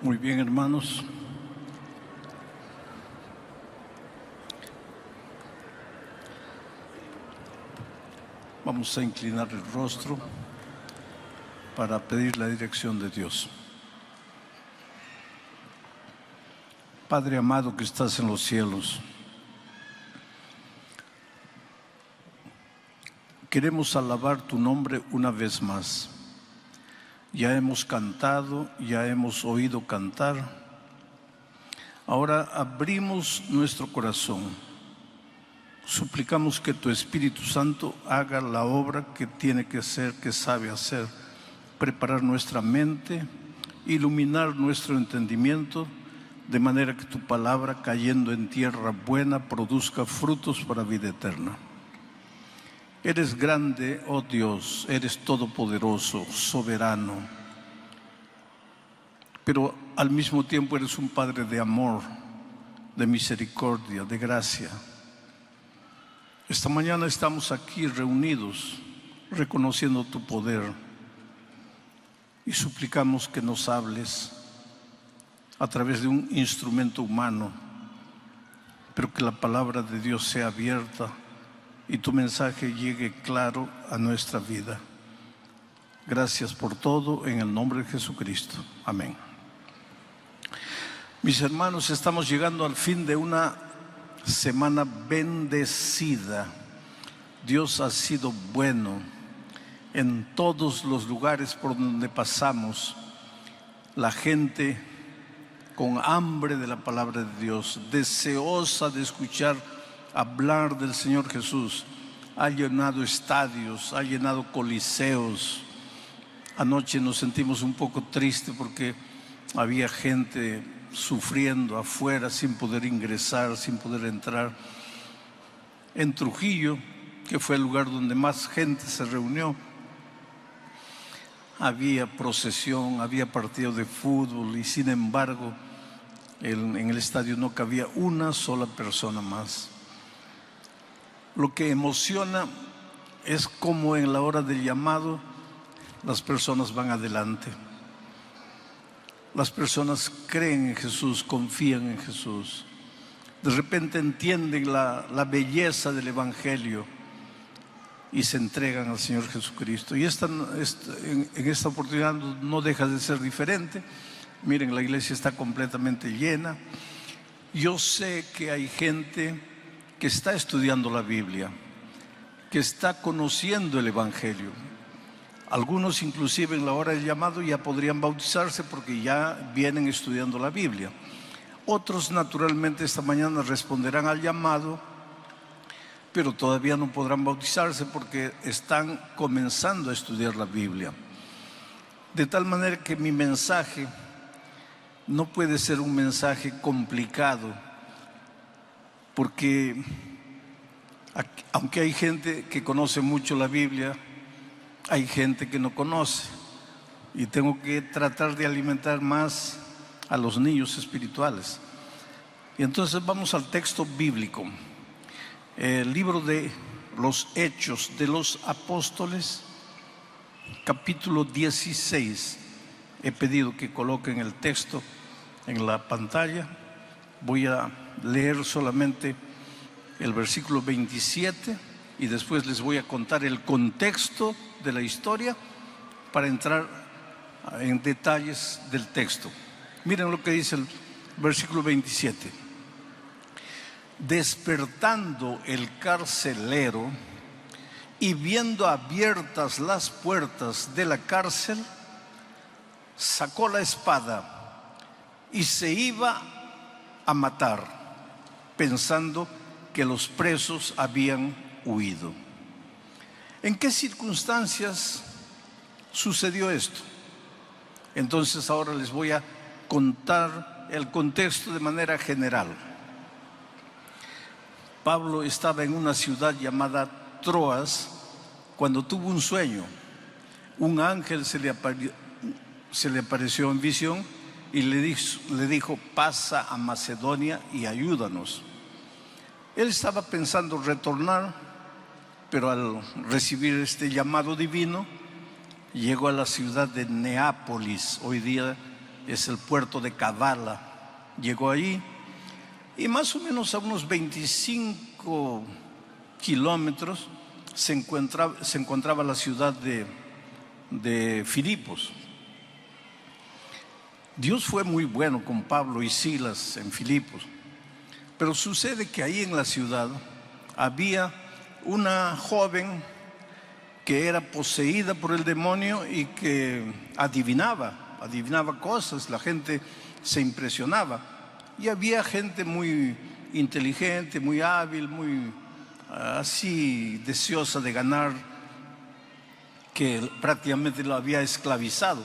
Muy bien, hermanos. Vamos a inclinar el rostro para pedir la dirección de Dios. Padre amado que estás en los cielos, queremos alabar tu nombre una vez más. Ya hemos cantado, ya hemos oído cantar. Ahora abrimos nuestro corazón. Suplicamos que tu Espíritu Santo haga la obra que tiene que hacer, que sabe hacer. Preparar nuestra mente, iluminar nuestro entendimiento, de manera que tu palabra, cayendo en tierra buena, produzca frutos para vida eterna. Eres grande, oh Dios, eres todopoderoso, soberano, pero al mismo tiempo eres un Padre de amor, de misericordia, de gracia. Esta mañana estamos aquí reunidos, reconociendo tu poder, y suplicamos que nos hables a través de un instrumento humano, pero que la palabra de Dios sea abierta y tu mensaje llegue claro a nuestra vida. Gracias por todo, en el nombre de Jesucristo. Amén. Mis hermanos, estamos llegando al fin de una semana bendecida. Dios ha sido bueno en todos los lugares por donde pasamos. La gente con hambre de la palabra de Dios, deseosa de escuchar hablar del Señor Jesús, ha llenado estadios, ha llenado coliseos. Anoche nos sentimos un poco tristes porque había gente sufriendo afuera sin poder ingresar, sin poder entrar. En Trujillo, que fue el lugar donde más gente se reunió, había procesión, había partido de fútbol y sin embargo en el estadio no cabía una sola persona más. Lo que emociona es cómo en la hora del llamado las personas van adelante. Las personas creen en Jesús, confían en Jesús. De repente entienden la belleza del Evangelio y se entregan al Señor Jesucristo. Y en esta oportunidad no deja de ser diferente. Miren, la iglesia está completamente llena. Yo sé que hay gente que está estudiando la Biblia, que está conociendo el Evangelio. Algunos inclusive en la hora del llamado ya podrían bautizarse porque ya vienen estudiando la Biblia. Otros naturalmente esta mañana responderán al llamado, pero todavía no podrán bautizarse porque están comenzando a estudiar la Biblia. De tal manera que mi mensaje no puede ser un mensaje complicado, porque aunque hay gente que conoce mucho la Biblia, hay gente que no conoce, y tengo que tratar de alimentar más a los niños espirituales. Y entonces vamos al texto bíblico, el libro de los Hechos de los Apóstoles, capítulo 16. He pedido que coloquen el texto en la pantalla. Voy a leer solamente el versículo 27 y después les voy a contar el contexto de la historia para entrar en detalles del texto. Miren lo que dice el versículo 27. Despertando el carcelero y viendo abiertas las puertas de la cárcel, sacó la espada y se iba a matar, pensando que los presos habían huido. ¿En qué circunstancias sucedió esto? Entonces ahora les voy a contar el contexto de manera general. Pablo estaba en una ciudad llamada Troas cuando tuvo un sueño. Un ángel se le apareció en visión y le dijo: pasa a Macedonia y ayúdanos. Él estaba pensando retornar, pero al recibir este llamado divino, llegó a la ciudad de Neápolis, hoy día es el puerto de Kavala. Llegó allí y más o menos a unos 25 kilómetros se encontraba la ciudad de Filipos. Dios fue muy bueno con Pablo y Silas en Filipos, pero sucede que ahí en la ciudad había una joven que era poseída por el demonio y que adivinaba cosas, la gente se impresionaba. Y había gente muy inteligente, muy hábil, muy así deseosa de ganar, que prácticamente lo había esclavizado.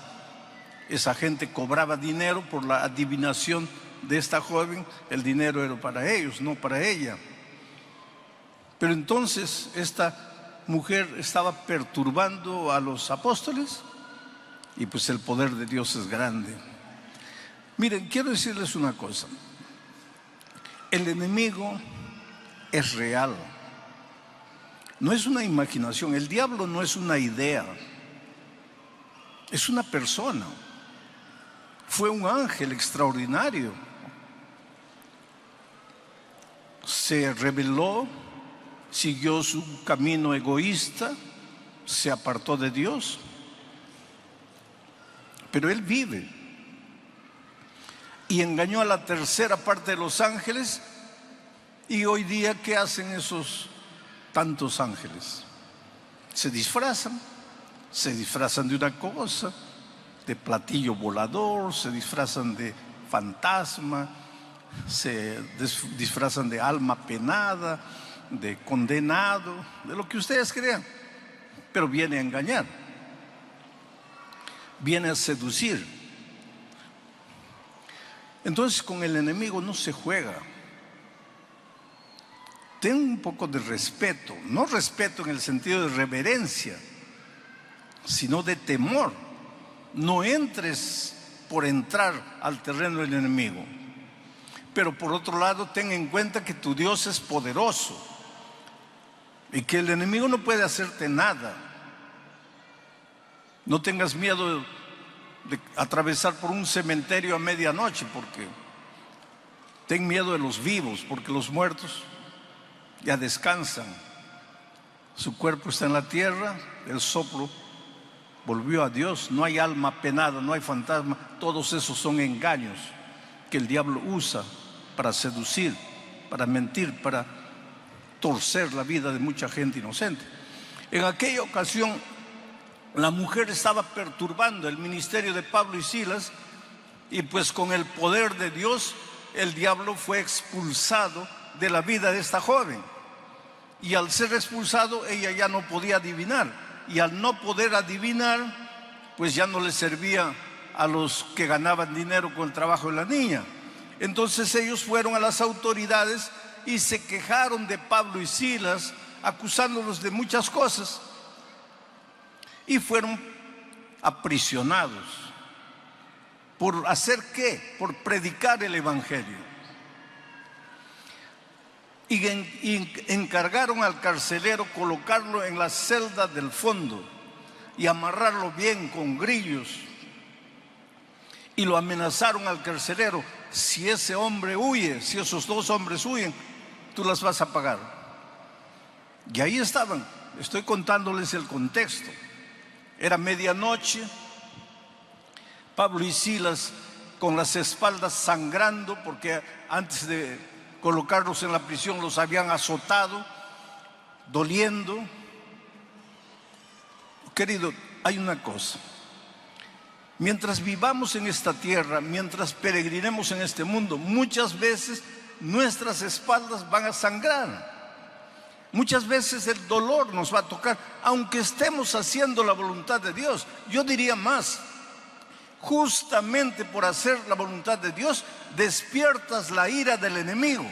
Esa gente cobraba dinero por la adivinación de esta joven. El dinero era para ellos, no para ella. Pero entonces esta mujer estaba perturbando a los apóstoles y pues el poder de Dios es grande. Miren, quiero decirles una cosa. El enemigo es real. No es una imaginación. El diablo no es una idea. Es una persona. Fue un ángel extraordinario. Se rebeló, siguió su camino egoísta, se apartó de Dios. Pero él vive. Y engañó a la tercera parte de los ángeles. Y hoy día, ¿qué hacen esos tantos ángeles? Se disfrazan de una cosa, de platillo volador, se disfrazan de fantasma, se disfrazan de alma penada, de condenado, de lo que ustedes crean, pero viene a engañar, viene a seducir. Entonces con el enemigo no se juega. Ten un poco de respeto, no respeto en el sentido de reverencia, sino de temor. No entres por entrar al terreno del enemigo. Pero por otro lado, ten en cuenta que tu Dios es poderoso y que el enemigo no puede hacerte nada. No tengas miedo de atravesar por un cementerio a medianoche, porque ten miedo de los vivos, porque los muertos ya descansan. Su cuerpo está en la tierra, el soplo volvió a Dios. No hay alma penada, no hay fantasma. Todos esos son engaños que el diablo usa para seducir, para mentir, para torcer la vida de mucha gente inocente. En aquella ocasión, la mujer estaba perturbando el ministerio de Pablo y Silas, y pues con el poder de Dios, el diablo fue expulsado de la vida de esta joven. Y al ser expulsado, ella ya no podía adivinar. Y al no poder adivinar, pues ya no le servía a los que ganaban dinero con el trabajo de la niña. Entonces ellos fueron a las autoridades y se quejaron de Pablo y Silas, acusándolos de muchas cosas. Y fueron aprisionados. ¿Por hacer qué? Por predicar el evangelio. Y encargaron al carcelero colocarlo en la celda del fondo y amarrarlo bien con grillos. Y lo amenazaron al carcelero: si ese hombre huye, si esos dos hombres huyen, tú las vas a pagar. Y ahí estaban. Estoy contándoles el contexto. Era medianoche. Pablo y Silas con las espaldas sangrando, porque antes de colocarlos en la prisión los habían azotado, doliendo. Querido, hay una cosa. Mientras vivamos en esta tierra, mientras peregrinemos en este mundo, muchas veces nuestras espaldas van a sangrar. Muchas veces el dolor nos va a tocar, aunque estemos haciendo la voluntad de Dios. Yo diría más, justamente por hacer la voluntad de Dios, despiertas la ira del enemigo.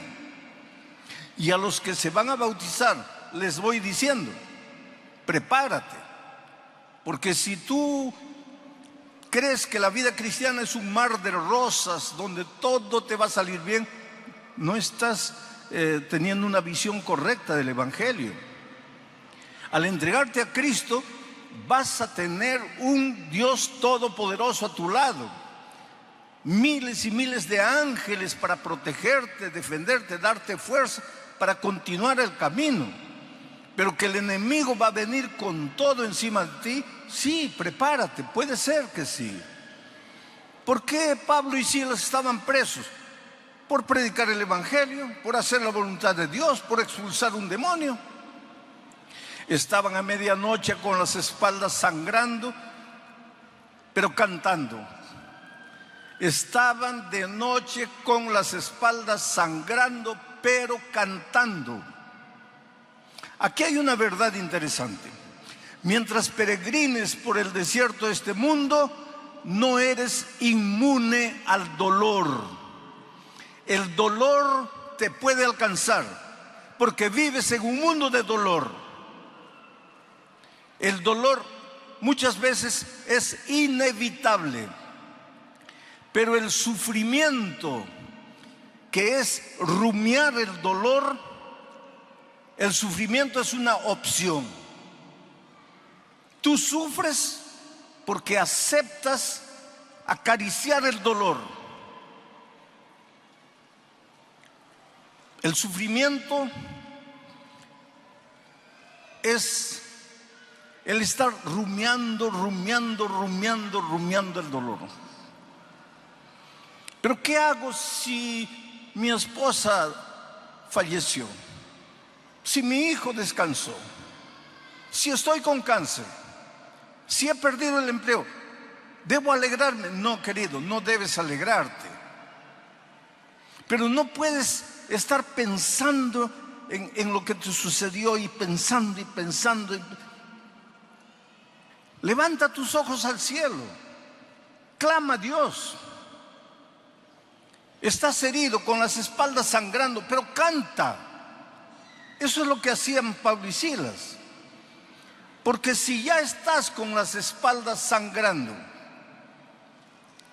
Y a los que se van a bautizar, les voy diciendo, prepárate. Porque si tú crees que la vida cristiana es un mar de rosas, donde todo te va a salir bien, no estás teniendo una visión correcta del evangelio. Al entregarte a Cristo, vas a tener un Dios todopoderoso a tu lado, miles y miles de ángeles para protegerte, defenderte, darte fuerza para continuar el camino. Pero que el enemigo va a venir con todo encima de ti, sí, prepárate, puede ser que sí. ¿Por qué Pablo y Silas estaban presos? Por predicar el evangelio, por hacer la voluntad de Dios, por expulsar un demonio. Estaban a medianoche con las espaldas sangrando, pero cantando. Estaban de noche con las espaldas sangrando, pero cantando. Aquí hay una verdad interesante. Mientras peregrines por el desierto de este mundo, no eres inmune al dolor. El dolor te puede alcanzar porque vives en un mundo de dolor. El dolor muchas veces es inevitable, pero el sufrimiento, que es rumiar el dolor, el sufrimiento es una opción. Tú sufres porque aceptas acariciar el dolor. El sufrimiento es el estar rumiando el dolor. Pero ¿qué hago si mi esposa falleció? Si mi hijo descansó, si estoy con cáncer, si he perdido el empleo, ¿debo alegrarme? No, querido, no debes alegrarte. Pero no puedes estar pensando en lo que te sucedió y pensando. Levanta tus ojos al cielo, clama a Dios. Estás herido, con las espaldas sangrando, pero canta. Eso es lo que hacían Pablo y Silas. Porque si ya estás con las espaldas sangrando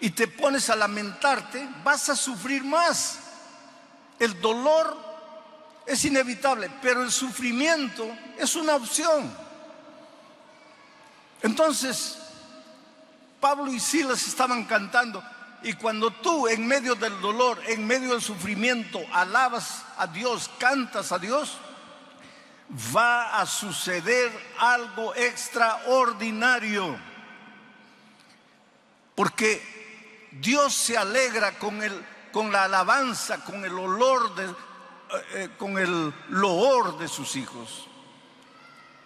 y te pones a lamentarte, vas a sufrir más. El dolor es inevitable, pero el sufrimiento es una opción. Entonces, Pablo y Silas estaban cantando, y cuando tú en medio del dolor, en medio del sufrimiento, alabas a Dios, cantas a Dios, va a suceder algo extraordinario. Porque Dios se alegra con la alabanza, con el olor con el loor de sus hijos.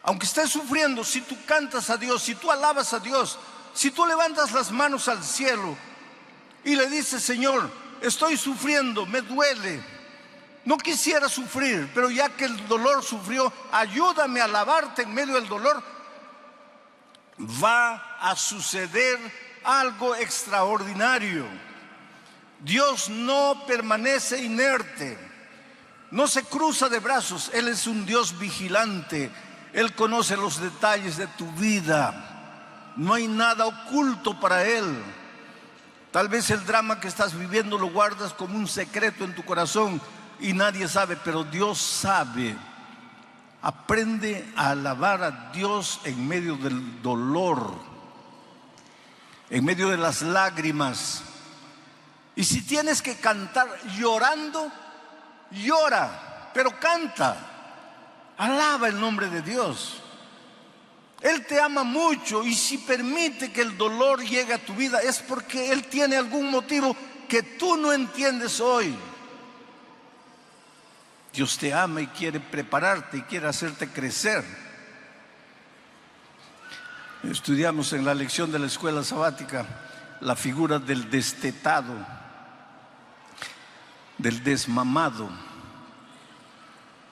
Aunque estés sufriendo, si tú cantas a Dios, si tú alabas a Dios, si tú levantas las manos al cielo y le dices: Señor, estoy sufriendo, me duele, no quisiera sufrir, pero ya que el dolor sufrió, ayúdame a alabarte en medio del dolor, va a suceder algo extraordinario. Dios no permanece inerte, no se cruza de brazos. Él es un Dios vigilante. Él conoce los detalles de tu vida. No hay nada oculto para Él. Tal vez el drama que estás viviendo lo guardas como un secreto en tu corazón y nadie sabe, pero Dios sabe. Aprende a alabar a Dios en medio del dolor, en medio de las lágrimas. Y si tienes que cantar llorando, llora, pero canta. Alaba el nombre de Dios. Él te ama mucho, y si permite que el dolor llegue a tu vida es porque Él tiene algún motivo que tú no entiendes hoy. Dios te ama y quiere prepararte y quiere hacerte crecer. Estudiamos en la lección de la escuela sabática la figura del destetado, del desmamado.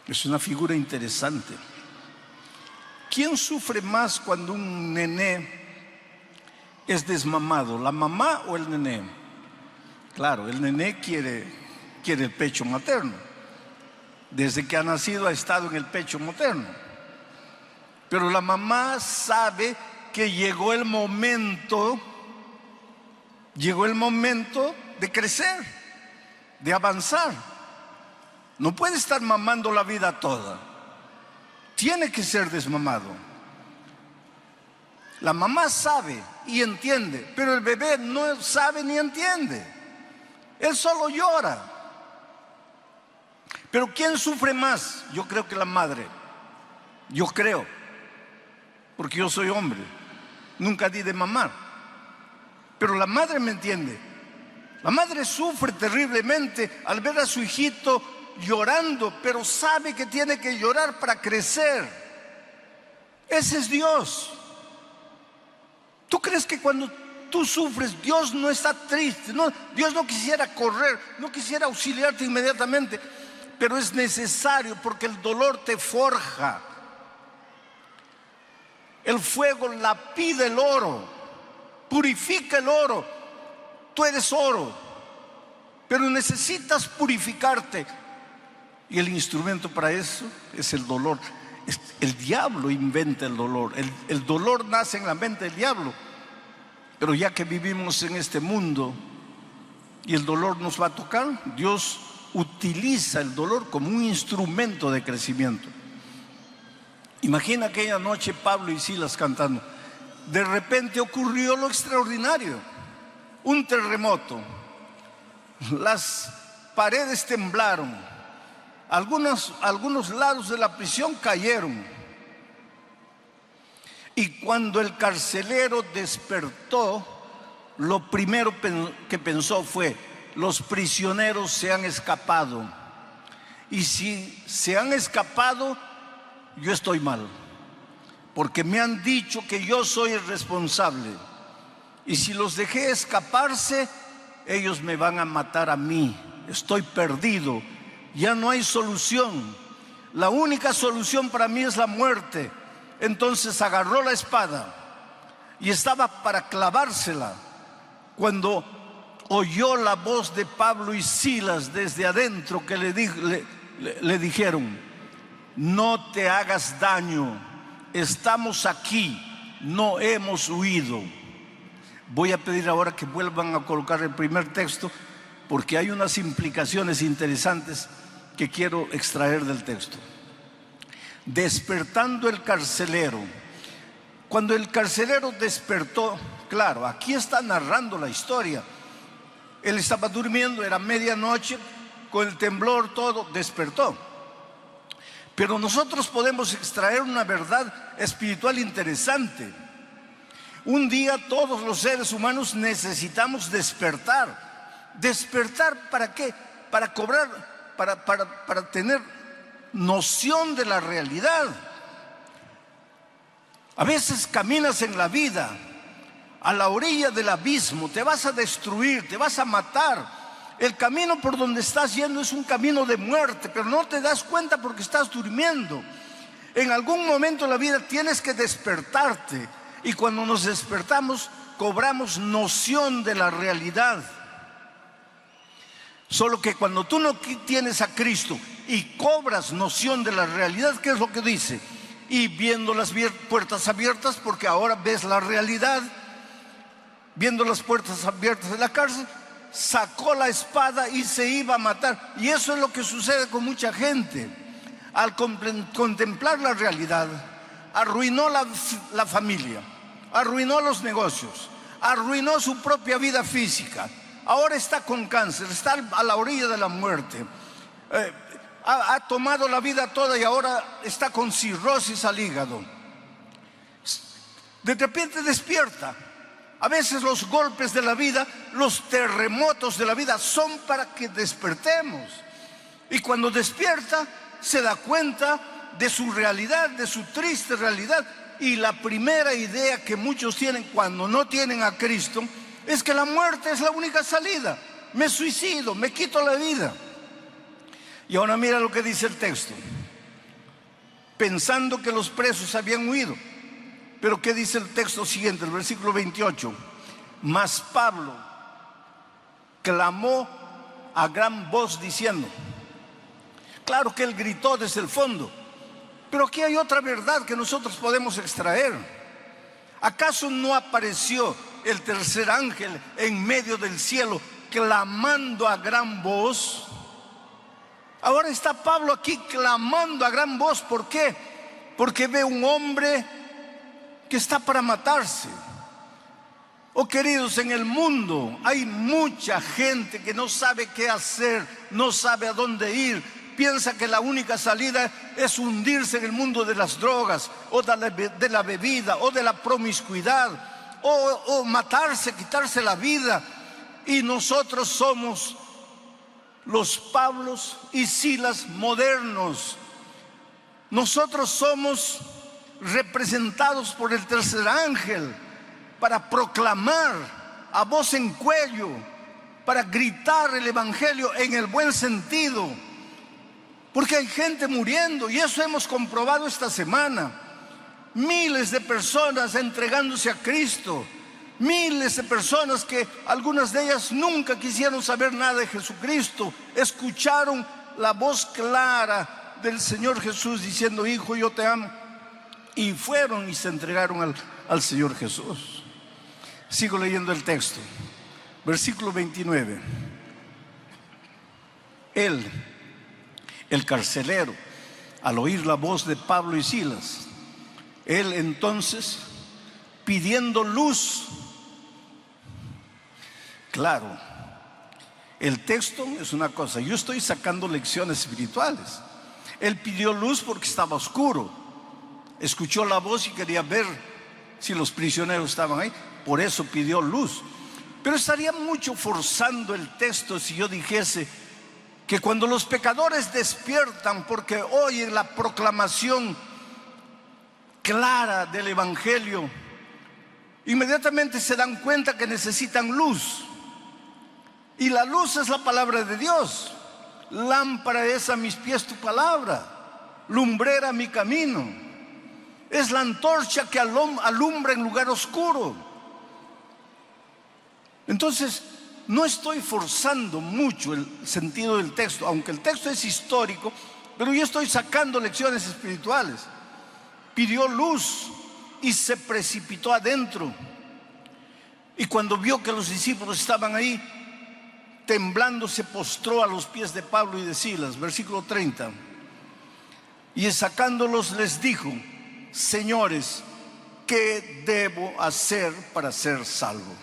Es una figura interesante. ¿Quién sufre más cuando un nené es desmamado? ¿La mamá o el nené? Claro, el nené quiere el pecho materno. Desde que ha nacido ha estado en el pecho materno. Pero la mamá sabe que llegó el momento de crecer, de avanzar. No puede estar mamando la vida toda. Tiene que ser desmamado. La mamá sabe y entiende, pero el bebé no sabe ni entiende. Él solo llora. Pero ¿quién sufre más? Yo creo que la madre. Yo creo, porque yo soy hombre. Nunca di de mamar. Pero la madre me entiende. La madre sufre terriblemente al ver a su hijito llorando, pero sabe que tiene que llorar para crecer. Ese es Dios. ¿Tú crees que cuando tú sufres, Dios no está triste? No, Dios no quisiera correr, no quisiera auxiliarte inmediatamente, pero es necesario porque el dolor te forja. El fuego lapida el oro, purifica el oro. Tú eres oro, pero necesitas purificarte. Y el instrumento para eso es el dolor. El diablo inventa el dolor. El dolor nace en la mente del diablo. Pero ya que vivimos en este mundo y el dolor nos va a tocar, Dios utiliza el dolor como un instrumento de crecimiento. Imagina aquella noche Pablo y Silas cantando. De repente ocurrió lo extraordinario. Un terremoto. Las paredes temblaron. Algunos lados de la prisión cayeron. Y cuando el carcelero despertó, lo primero que pensó fue: los prisioneros se han escapado. Y si se han escapado, yo estoy mal, porque me han dicho que yo soy el responsable. Y si los dejé escaparse, ellos me van a matar a mí. Estoy perdido. Ya no hay solución. La única solución para mí es la muerte. Entonces agarró la espada y estaba para clavársela cuando oyó la voz de Pablo y Silas desde adentro que le dijeron: no te hagas daño, estamos aquí, no hemos huido. Voy a pedir ahora que vuelvan a colocar el primer texto, porque hay unas implicaciones interesantes que quiero extraer del texto. Despertando el carcelero. Cuando el carcelero despertó, claro, aquí está narrando la historia. Él estaba durmiendo, era medianoche, con el temblor, todo, despertó. Pero nosotros podemos extraer una verdad espiritual interesante. Un día todos los seres humanos necesitamos despertar. ¿Despertar para qué? Para cobrar, para tener noción de la realidad. A veces caminas en la vida a la orilla del abismo, te vas a destruir, te vas a matar. El camino por donde estás yendo es un camino de muerte, pero no te das cuenta porque estás durmiendo. En algún momento de la vida tienes que despertarte, y cuando nos despertamos cobramos noción de la realidad. Solo que cuando tú no tienes a Cristo y cobras noción de la realidad, ¿qué es lo que dice? Y viendo las puertas abiertas, porque ahora ves la realidad, viendo las puertas abiertas de la cárcel, sacó la espada y se iba a matar. Y eso es lo que sucede con mucha gente. Al contemplar la realidad, arruinó la familia, arruinó los negocios, arruinó su propia vida física. Ahora está con cáncer, está a la orilla de la muerte. Ha tomado la vida toda y ahora está con cirrosis al hígado. De repente despierta. A veces los golpes de la vida, los terremotos de la vida son para que despertemos. Y cuando despierta, se da cuenta de su realidad, de su triste realidad. Y la primera idea que muchos tienen cuando no tienen a Cristo es que la muerte es la única salida. Me suicido, me quito la vida. Y ahora mira lo que dice el texto. Pensando que los presos habían huido. Pero ¿qué dice el texto siguiente, el versículo 28? Mas Pablo clamó a gran voz diciendo. Claro que él gritó desde el fondo, pero aquí hay otra verdad que nosotros podemos extraer. ¿Acaso no apareció el tercer ángel en medio del cielo clamando a gran voz? Ahora está Pablo aquí clamando a gran voz. ¿Por qué? Porque ve un hombre que está para matarse. Oh queridos, en el mundo hay mucha gente que no sabe qué hacer, no sabe a dónde ir, piensa que la única salida es hundirse en el mundo de las drogas, o de la bebida, o de la promiscuidad, o matarse, quitarse la vida. Y nosotros somos los Pablos y Silas modernos. Nosotros somos representados por el tercer ángel para proclamar a voz en cuello, para gritar el evangelio en el buen sentido, porque hay gente muriendo, y eso hemos comprobado esta semana. Miles de personas entregándose a Cristo, miles de personas que algunas de ellas nunca quisieron saber nada de Jesucristo, escucharon la voz clara del Señor Jesús diciendo: hijo, yo te amo, y fueron y se entregaron al Señor Jesús. Sigo leyendo el texto, versículo 29. Él, el carcelero, al oír la voz de Pablo y Silas, él entonces, pidiendo luz. Claro, el texto es una cosa, yo estoy sacando lecciones espirituales. Él pidió luz porque estaba oscuro, escuchó la voz y quería ver si los prisioneros estaban ahí, por eso pidió luz. Pero estaría mucho forzando el texto si yo dijese que cuando los pecadores despiertan porque oyen la proclamación clara del evangelio, inmediatamente se dan cuenta que necesitan luz. Y la luz es la palabra de Dios. Lámpara es a mis pies tu palabra, lumbrera mi camino. Es la antorcha que alumbra en lugar oscuro. Entonces, no estoy forzando mucho el sentido del texto, aunque el texto es histórico, pero yo estoy sacando lecciones espirituales. Pidió luz y se precipitó adentro. Y cuando vio que los discípulos estaban ahí, temblando, se postró a los pies de Pablo y de Silas. Versículo 30. Y sacándolos les dijo: señores, ¿qué debo hacer para ser salvo?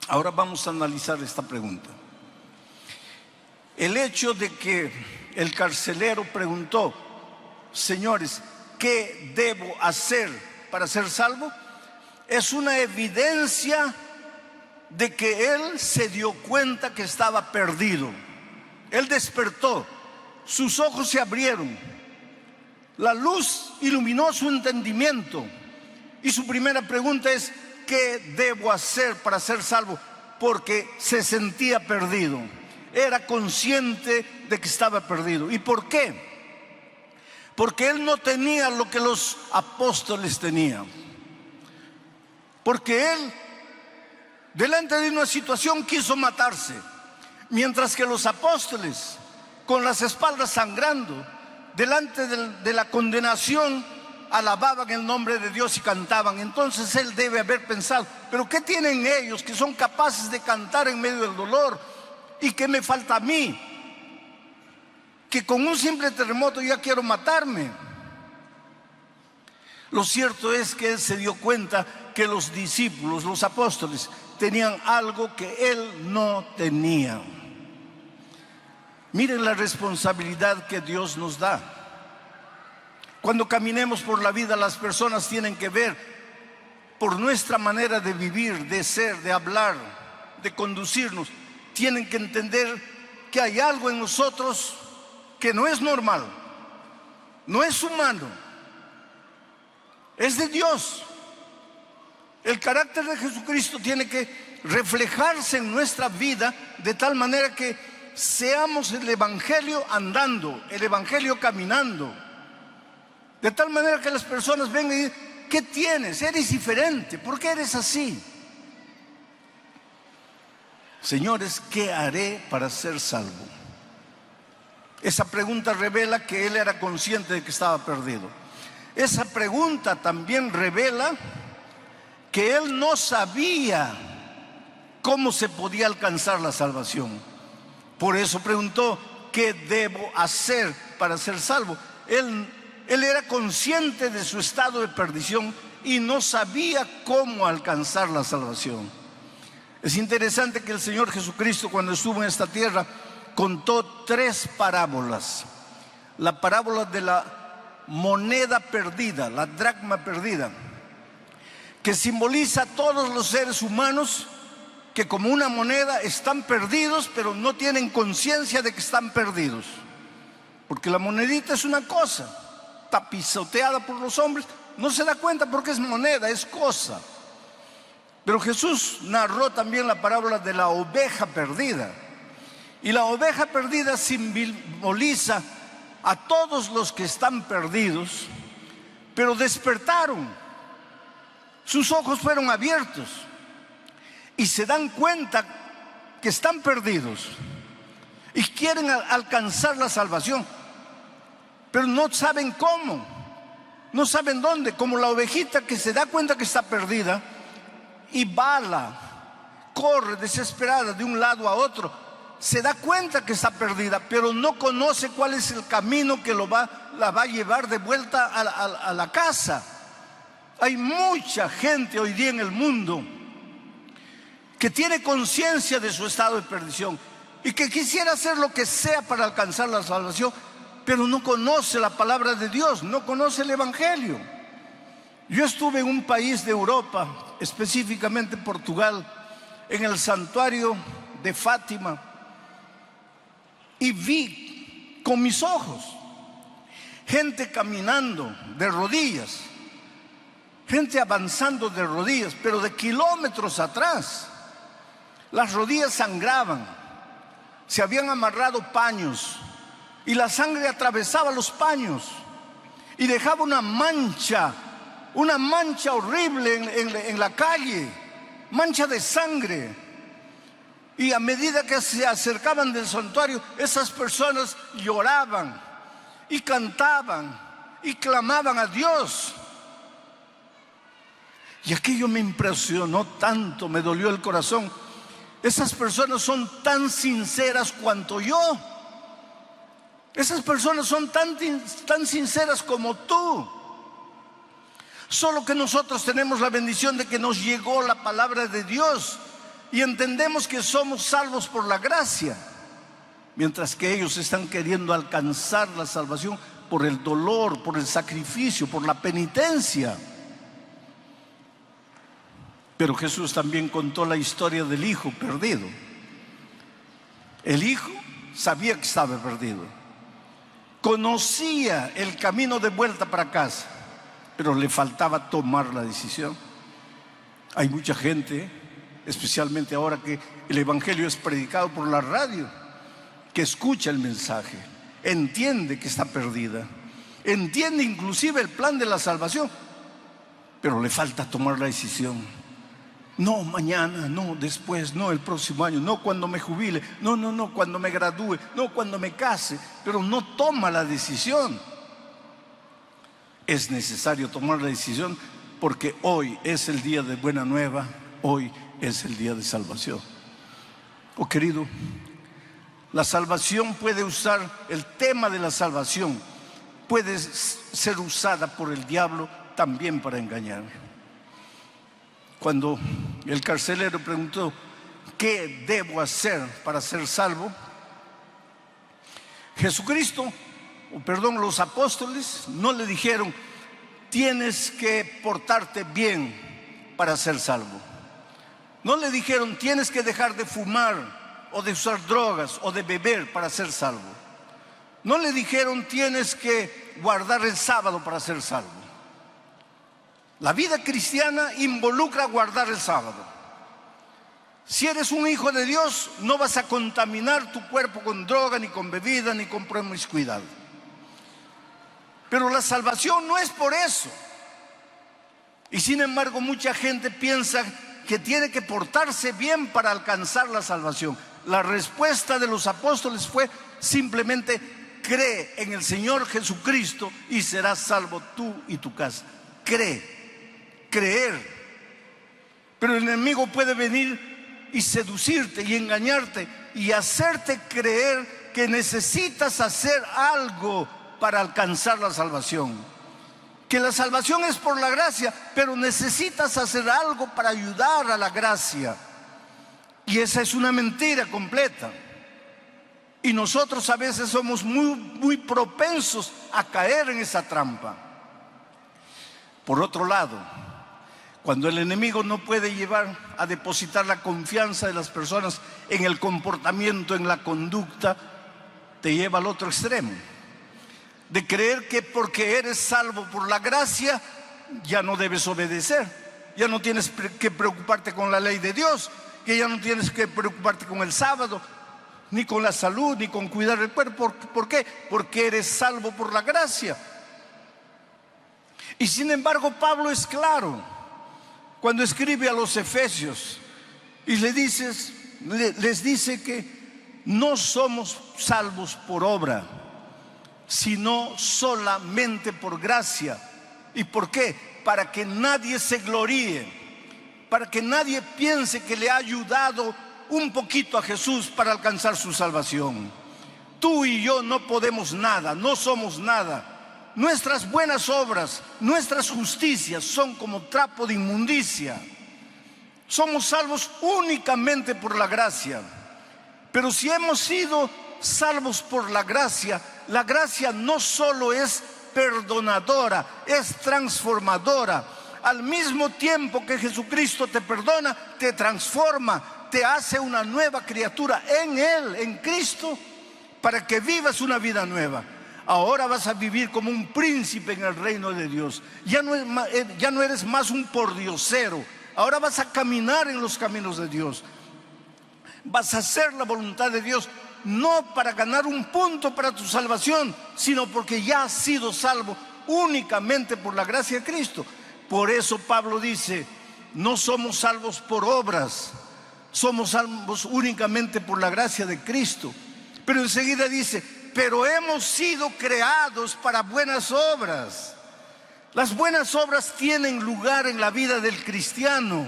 Ahora vamos a analizar esta pregunta. El hecho de que el carcelero preguntó: señores, ¿qué debo hacer para ser salvo?, es una evidencia de que él se dio cuenta que estaba perdido. Él despertó, sus ojos se abrieron, la luz iluminó su entendimiento, y su primera pregunta es: ¿qué debo hacer para ser salvo? Porque se sentía perdido, era consciente de que estaba perdido. ¿Y por qué? Porque él no tenía lo que los apóstoles tenían. Porque él, delante de una situación, quiso matarse, mientras que los apóstoles, con las espaldas sangrando, delante de la condenación, alababan el nombre de Dios y cantaban. Entonces él debe haber pensado: ¿pero qué tienen ellos que son capaces de cantar en medio del dolor? ¿Y qué me falta a mí? Que con un simple terremoto ya quiero matarme. Lo cierto es que él se dio cuenta que los discípulos, los apóstoles, tenían algo que él no tenía. Miren la responsabilidad que Dios nos da. Cuando caminemos por la vida, las personas tienen que ver por nuestra manera de vivir, de ser, de hablar, de conducirnos. Tienen que entender que hay algo en nosotros que no es normal, no es humano, es de Dios. El carácter de Jesucristo tiene que reflejarse en nuestra vida de tal manera que seamos el evangelio andando, el evangelio caminando. De tal manera que las personas vengan y digan: ¿qué tienes? Eres diferente. ¿Por qué eres así? Señores, ¿qué haré para ser salvo? Esa pregunta revela que él era consciente de que estaba perdido. Esa pregunta también revela que él no sabía cómo se podía alcanzar la salvación. Por eso preguntó: ¿qué debo hacer para ser salvo? Él era consciente de su estado de perdición y no sabía cómo alcanzar la salvación. Es interesante que el Señor Jesucristo, cuando estuvo en esta tierra, contó 3 parábolas. La parábola de la moneda perdida, la dracma perdida, que simboliza a todos los seres humanos que como una moneda están perdidos, pero no tienen conciencia de que están perdidos. Porque la monedita es una cosa, está pisoteada por los hombres, no se da cuenta porque es moneda, es cosa. Pero Jesús narró también la parábola de la oveja perdida. Y la oveja perdida simboliza a todos los que están perdidos, pero despertaron. Sus ojos fueron abiertos y se dan cuenta que están perdidos y quieren alcanzar la salvación, pero no saben cómo, no saben dónde, como la ovejita que se da cuenta que está perdida y bala, corre desesperada de un lado a otro, se da cuenta que está perdida, pero no conoce cuál es el camino que la va a llevar de vuelta a la casa. Hay mucha gente hoy día en el mundo que tiene conciencia de su estado de perdición y que quisiera hacer lo que sea para alcanzar la salvación, pero no conoce la palabra de Dios, no conoce el Evangelio. Yo estuve en un país de Europa, específicamente Portugal, en el santuario de Fátima, y vi con mis ojos gente caminando de rodillas, gente avanzando de rodillas, pero de kilómetros atrás. Las rodillas sangraban, se habían amarrado paños y la sangre atravesaba los paños y dejaba una mancha horrible en la calle, mancha de sangre. Y a medida que se acercaban del santuario, esas personas lloraban y cantaban y clamaban a Dios. Y aquello me impresionó tanto, me dolió el corazón. Esas personas son tan sinceras cuanto yo. Esas personas son tan sinceras como tú. Solo que nosotros tenemos la bendición de que nos llegó la palabra de Dios y entendemos que somos salvos por la gracia, mientras que ellos están queriendo alcanzar la salvación por el dolor, por el sacrificio, por la penitencia. Pero Jesús también contó la historia del hijo perdido. El hijo sabía que estaba perdido, conocía el camino de vuelta para casa, pero le faltaba tomar la decisión. Hay mucha gente, especialmente ahora que el Evangelio es predicado por la radio, que escucha el mensaje, entiende que está perdida, entiende inclusive el plan de la salvación, pero le falta tomar la decisión. No, mañana, no, después, no, el próximo año, no, cuando me jubile, no, cuando me gradúe, no, cuando me case, pero no toma la decisión. Es necesario tomar la decisión porque hoy es el día de buena nueva, hoy es el día de salvación. Oh querido, la salvación puede usar, el tema de la salvación puede ser usada por el diablo también para engañar. Cuando el carcelero preguntó, ¿qué debo hacer para ser salvo? Los apóstoles no le dijeron, tienes que portarte bien para ser salvo. No le dijeron, tienes que dejar de fumar o de usar drogas o de beber para ser salvo. No le dijeron, tienes que guardar el sábado para ser salvo. La vida cristiana involucra guardar el sábado. Si eres un hijo de Dios, no vas a contaminar tu cuerpo con droga, ni con bebida, ni con promiscuidad. Pero la salvación no es por eso. Y sin embargo, mucha gente piensa que tiene que portarse bien para alcanzar la salvación. La respuesta de los apóstoles fue simplemente: cree en el Señor Jesucristo y serás salvo tú y tu casa. Creer. Pero el enemigo puede venir y seducirte y engañarte y hacerte creer que necesitas hacer algo para alcanzar la salvación, que la salvación es por la gracia, pero necesitas hacer algo para ayudar a la gracia. Y esa es una mentira completa. Y nosotros a veces somos muy propensos a caer en esa trampa. Por otro lado, cuando el enemigo no puede llevar a depositar la confianza de las personas en el comportamiento, en la conducta, te lleva al otro extremo, de creer que porque eres salvo por la gracia, ya no debes obedecer, ya no tienes que preocuparte con la ley de Dios, que ya no tienes que preocuparte con el sábado, ni con la salud, ni con cuidar el cuerpo. ¿Por qué? Porque eres salvo por la gracia. Y sin embargo, Pablo es claro cuando escribe a los Efesios y les dice que no somos salvos por obra, sino solamente por gracia. ¿Y por qué? Para que nadie se gloríe, para que nadie piense que le ha ayudado un poquito a Jesús para alcanzar su salvación. Tú y yo no podemos nada, no somos nada. Nuestras buenas obras, nuestras justicias son como trapo de inmundicia. Somos salvos únicamente por la gracia. Pero si hemos sido salvos por la gracia no solo es perdonadora, es transformadora. Al mismo tiempo que Jesucristo te perdona, te transforma, te hace una nueva criatura en Él, en Cristo, para que vivas una vida nueva. Ahora vas a vivir como un príncipe en el reino de Dios. Ya no eres más un pordiosero. Ahora vas a caminar en los caminos de Dios. Vas a hacer la voluntad de Dios, no para ganar un punto para tu salvación, sino porque ya has sido salvo únicamente por la gracia de Cristo. Por eso Pablo dice, no somos salvos por obras, somos salvos únicamente por la gracia de Cristo. Pero enseguida dice, pero hemos sido creados para buenas obras. Las buenas obras tienen lugar en la vida del cristiano,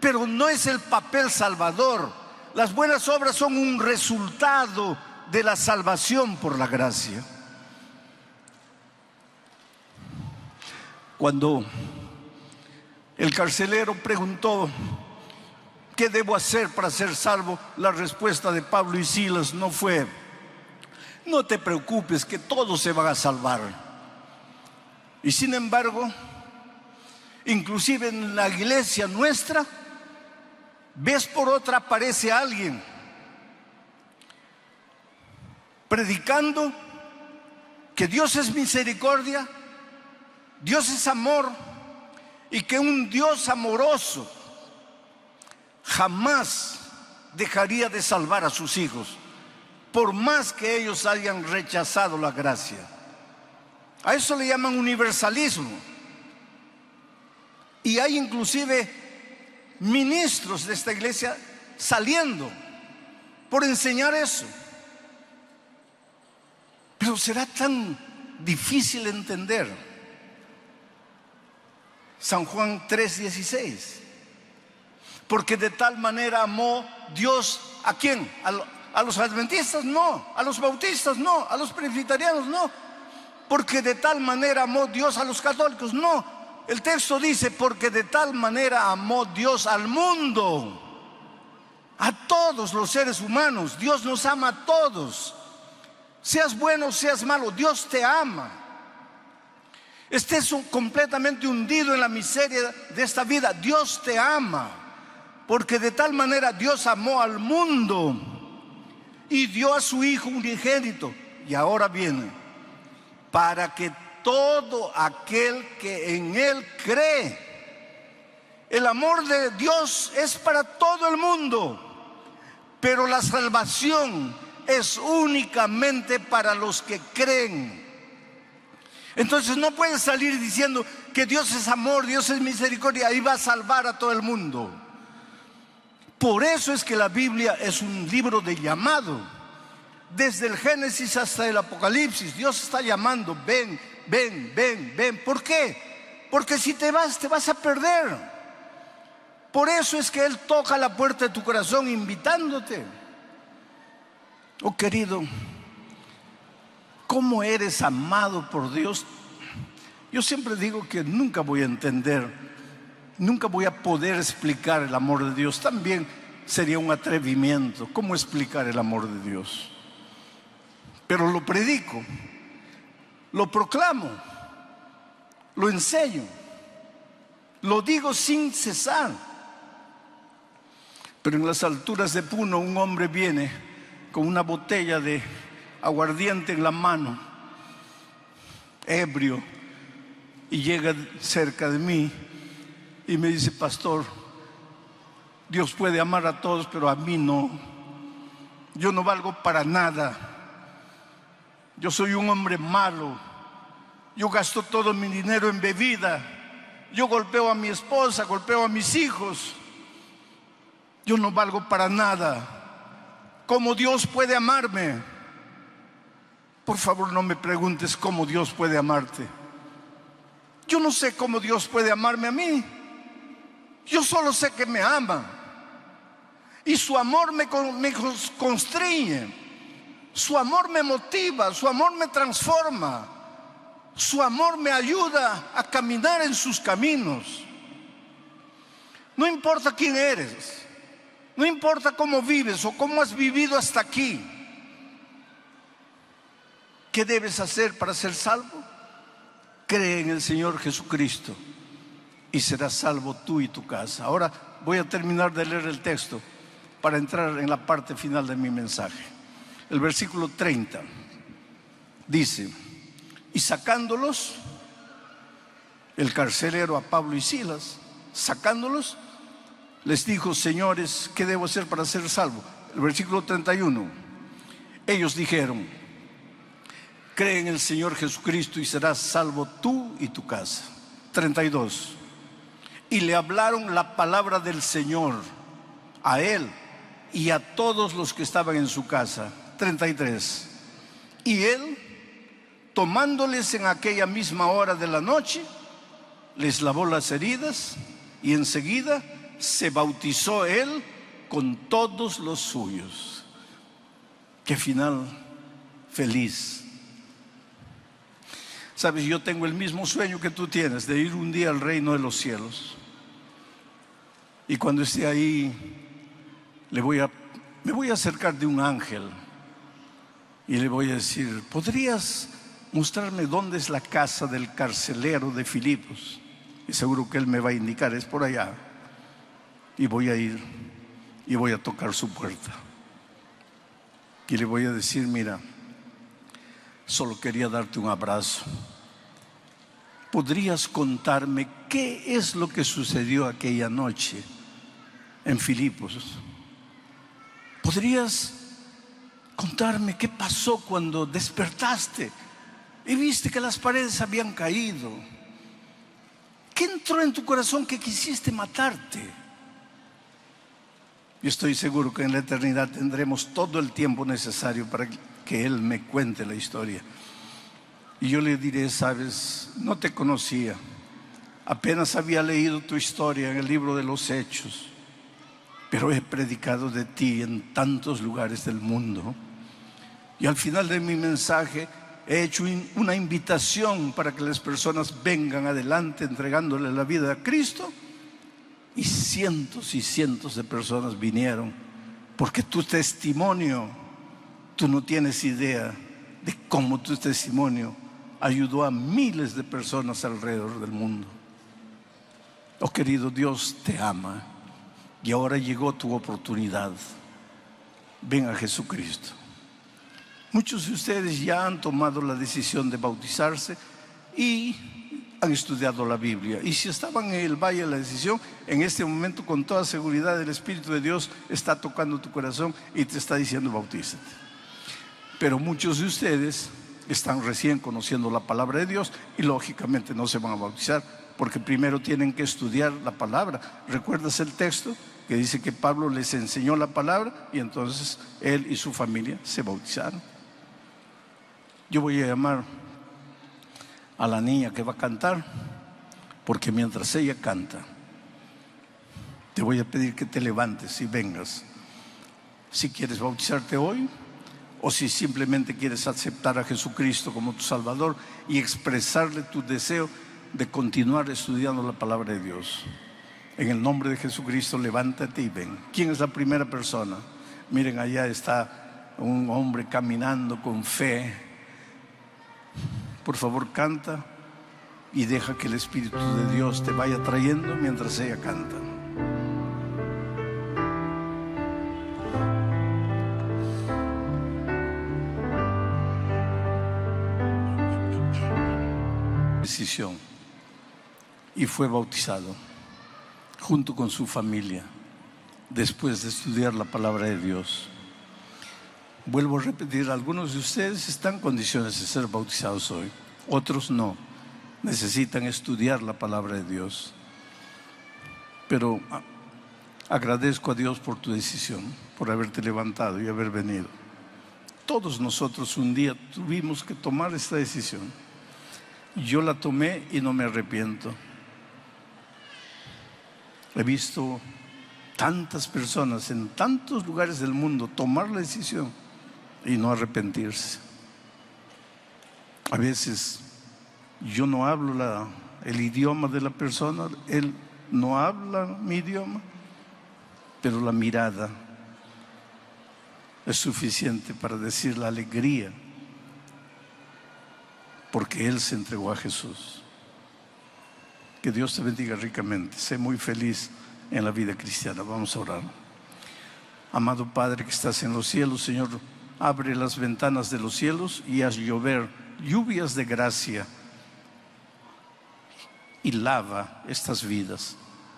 pero no es el papel salvador. Las buenas obras son un resultado de la salvación por la gracia. Cuando el carcelero preguntó, ¿qué debo hacer para ser salvo?, la respuesta de Pablo y Silas no fue, no te preocupes, que todos se van a salvar. Y sin embargo, inclusive en la iglesia nuestra, vez por otra aparece alguien predicando que Dios es misericordia, Dios es amor, y que un Dios amoroso jamás dejaría de salvar a sus hijos, por más que ellos hayan rechazado la gracia. A eso le llaman universalismo. Y hay inclusive ministros de esta iglesia saliendo por enseñar eso. Pero será tan difícil entender. San Juan 3:16. Porque de tal manera amó Dios, ¿a quién? A los adventistas no, a los bautistas no, a los presbiterianos no. Porque de tal manera amó Dios a los católicos, no. El texto dice, porque de tal manera amó Dios al mundo, a todos los seres humanos. Dios nos ama a todos. Seas bueno, seas malo, Dios te ama. Estés completamente hundido en la miseria de esta vida, Dios te ama. Porque de tal manera Dios amó al mundo y dio a su Hijo unigénito. Y ahora viene, para que todo aquel que en Él cree. El amor de Dios es para todo el mundo, pero la salvación es únicamente para los que creen. Entonces no puedes salir diciendo que Dios es amor, Dios es misericordia, y va a salvar a todo el mundo. Por eso es que la Biblia es un libro de llamado. Desde el Génesis hasta el Apocalipsis, Dios está llamando, ven, ven, ven, ven. ¿Por qué? Porque si te vas a perder. Por eso es que Él toca la puerta de tu corazón invitándote. Oh querido, ¿cómo eres amado por Dios? Yo siempre digo que nunca voy a entender, nunca voy a poder explicar el amor de Dios. También sería un atrevimiento. ¿Cómo explicar el amor de Dios? Pero lo predico, lo proclamo, lo enseño, lo digo sin cesar. Pero en las alturas de Puno un hombre viene con una botella de aguardiente en la mano, ebrio, y llega cerca de mí y me dice: pastor, Dios puede amar a todos, pero a mí no. Yo no valgo para nada. Yo soy un hombre malo. Yo gasto todo mi dinero en bebida. Yo golpeo a mi esposa, golpeo a mis hijos. Yo no valgo para nada. ¿Cómo Dios puede amarme? Por favor, no me preguntes cómo Dios puede amarte. Yo no sé cómo Dios puede amarme a mí. Yo solo sé que me ama. Y su amor me constriñe. Su amor me motiva. Su amor me transforma. Su amor me ayuda a caminar en sus caminos. No importa quién eres. No importa cómo vives o cómo has vivido hasta aquí. ¿Qué debes hacer para ser salvo? Cree en el Señor Jesucristo y serás salvo tú y tu casa. Ahora voy a terminar de leer el texto para entrar en la parte final de mi mensaje. El versículo 30 dice: y sacándolos, el carcelero a Pablo y Silas, sacándolos, les dijo: señores, ¿qué debo hacer para ser salvo? El versículo 31, ellos dijeron: cree en el Señor Jesucristo y serás salvo tú y tu casa. 32, y le hablaron la palabra del Señor a él y a todos los que estaban en su casa. 33, y él, tomándoles en aquella misma hora de la noche, les lavó las heridas y enseguida se bautizó él con todos los suyos. Qué final feliz. Sabes, yo tengo el mismo sueño que tú tienes, de ir un día al reino de los cielos. Y cuando esté ahí, me voy a acercar de un ángel y le voy a decir: ¿podrías mostrarme dónde es la casa del carcelero de Filipos? Y seguro que él me va a indicar: es por allá. Y voy a ir y voy a tocar su puerta y le voy a decir: mira, solo quería darte un abrazo. ¿Podrías contarme qué es lo que sucedió aquella noche en Filipos? ¿Podrías contarme qué pasó cuando despertaste y viste que las paredes habían caído? ¿Qué entró en tu corazón que quisiste matarte? Yo estoy seguro que en la eternidad tendremos todo el tiempo necesario para que él me cuente la historia. Y yo le diré: sabes, no te conocía, apenas había leído tu historia en el libro de los Hechos, pero he predicado de ti en tantos lugares del mundo. Y al final de mi mensaje he hecho una invitación para que las personas vengan adelante entregándole la vida a Cristo. Y cientos de personas vinieron, porque tu testimonio, tú no tienes idea de cómo tu testimonio ayudó a miles de personas alrededor del mundo. Oh querido, Dios te ama y ahora llegó tu oportunidad. Ven a Jesucristo. Muchos de ustedes ya han tomado la decisión de bautizarse y han estudiado la Biblia. Y si estaban en el valle de la decisión, en este momento con toda seguridad el Espíritu de Dios está tocando tu corazón y te está diciendo: bautízate. Pero muchos de ustedes están recién conociendo la palabra de Dios y lógicamente no se van a bautizar, porque primero tienen que estudiar la palabra. ¿Recuerdas el texto que dice que Pablo les enseñó la palabra y entonces él y su familia se bautizaron? Yo voy a llamar a la niña que va a cantar, porque mientras ella canta, te voy a pedir que te levantes y vengas. Si quieres bautizarte hoy o si simplemente quieres aceptar a Jesucristo como tu Salvador y expresarle tu deseo de continuar estudiando la palabra de Dios. En el nombre de Jesucristo, levántate y ven. ¿Quién es la primera persona? Miren, allá está un hombre caminando con fe. Por favor, canta y deja que el Espíritu de Dios te vaya trayendo mientras ella canta. Decisión, y fue bautizado junto con su familia después de estudiar la palabra de Dios. Vuelvo a repetir, algunos de ustedes están en condiciones de ser bautizados hoy, otros no, necesitan estudiar la palabra de Dios. Pero agradezco a Dios por tu decisión, por haberte levantado y haber venido. Todos nosotros un día tuvimos que tomar esta decisión. Yo la tomé y no me arrepiento. He visto tantas personas en tantos lugares del mundo tomar la decisión y no arrepentirse. A veces yo no hablo el idioma de la persona, él no habla mi idioma, pero la mirada es suficiente para decir la alegría, porque él se entregó a Jesús. Que Dios te bendiga ricamente. Sé muy feliz en la vida cristiana. Vamos a orar. Amado Padre que estás en los cielos, Señor, abre las ventanas de los cielos y haz llover lluvias de gracia y lava estas vidas,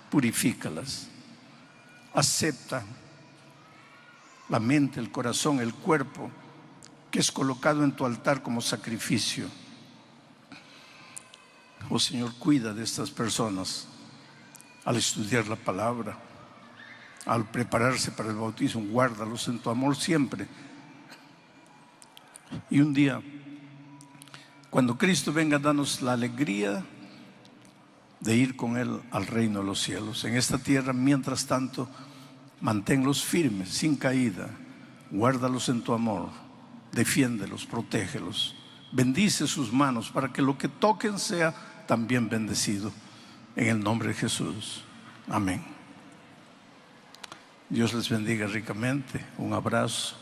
purifícalas. Acepta la mente, el corazón, el cuerpo que es colocado en tu altar como sacrificio. Oh Señor, cuida de estas personas al estudiar la palabra, al prepararse para el bautismo. Guárdalos en tu amor siempre. Y un día, cuando Cristo venga, danos la alegría de ir con Él al reino de los cielos. En esta tierra, mientras tanto, manténlos firmes, sin caída. Guárdalos en tu amor, defiéndelos, protégelos. Bendice sus manos para que lo que toquen sea también bendecido. En el nombre de Jesús. Amén. Dios les bendiga ricamente. Un abrazo.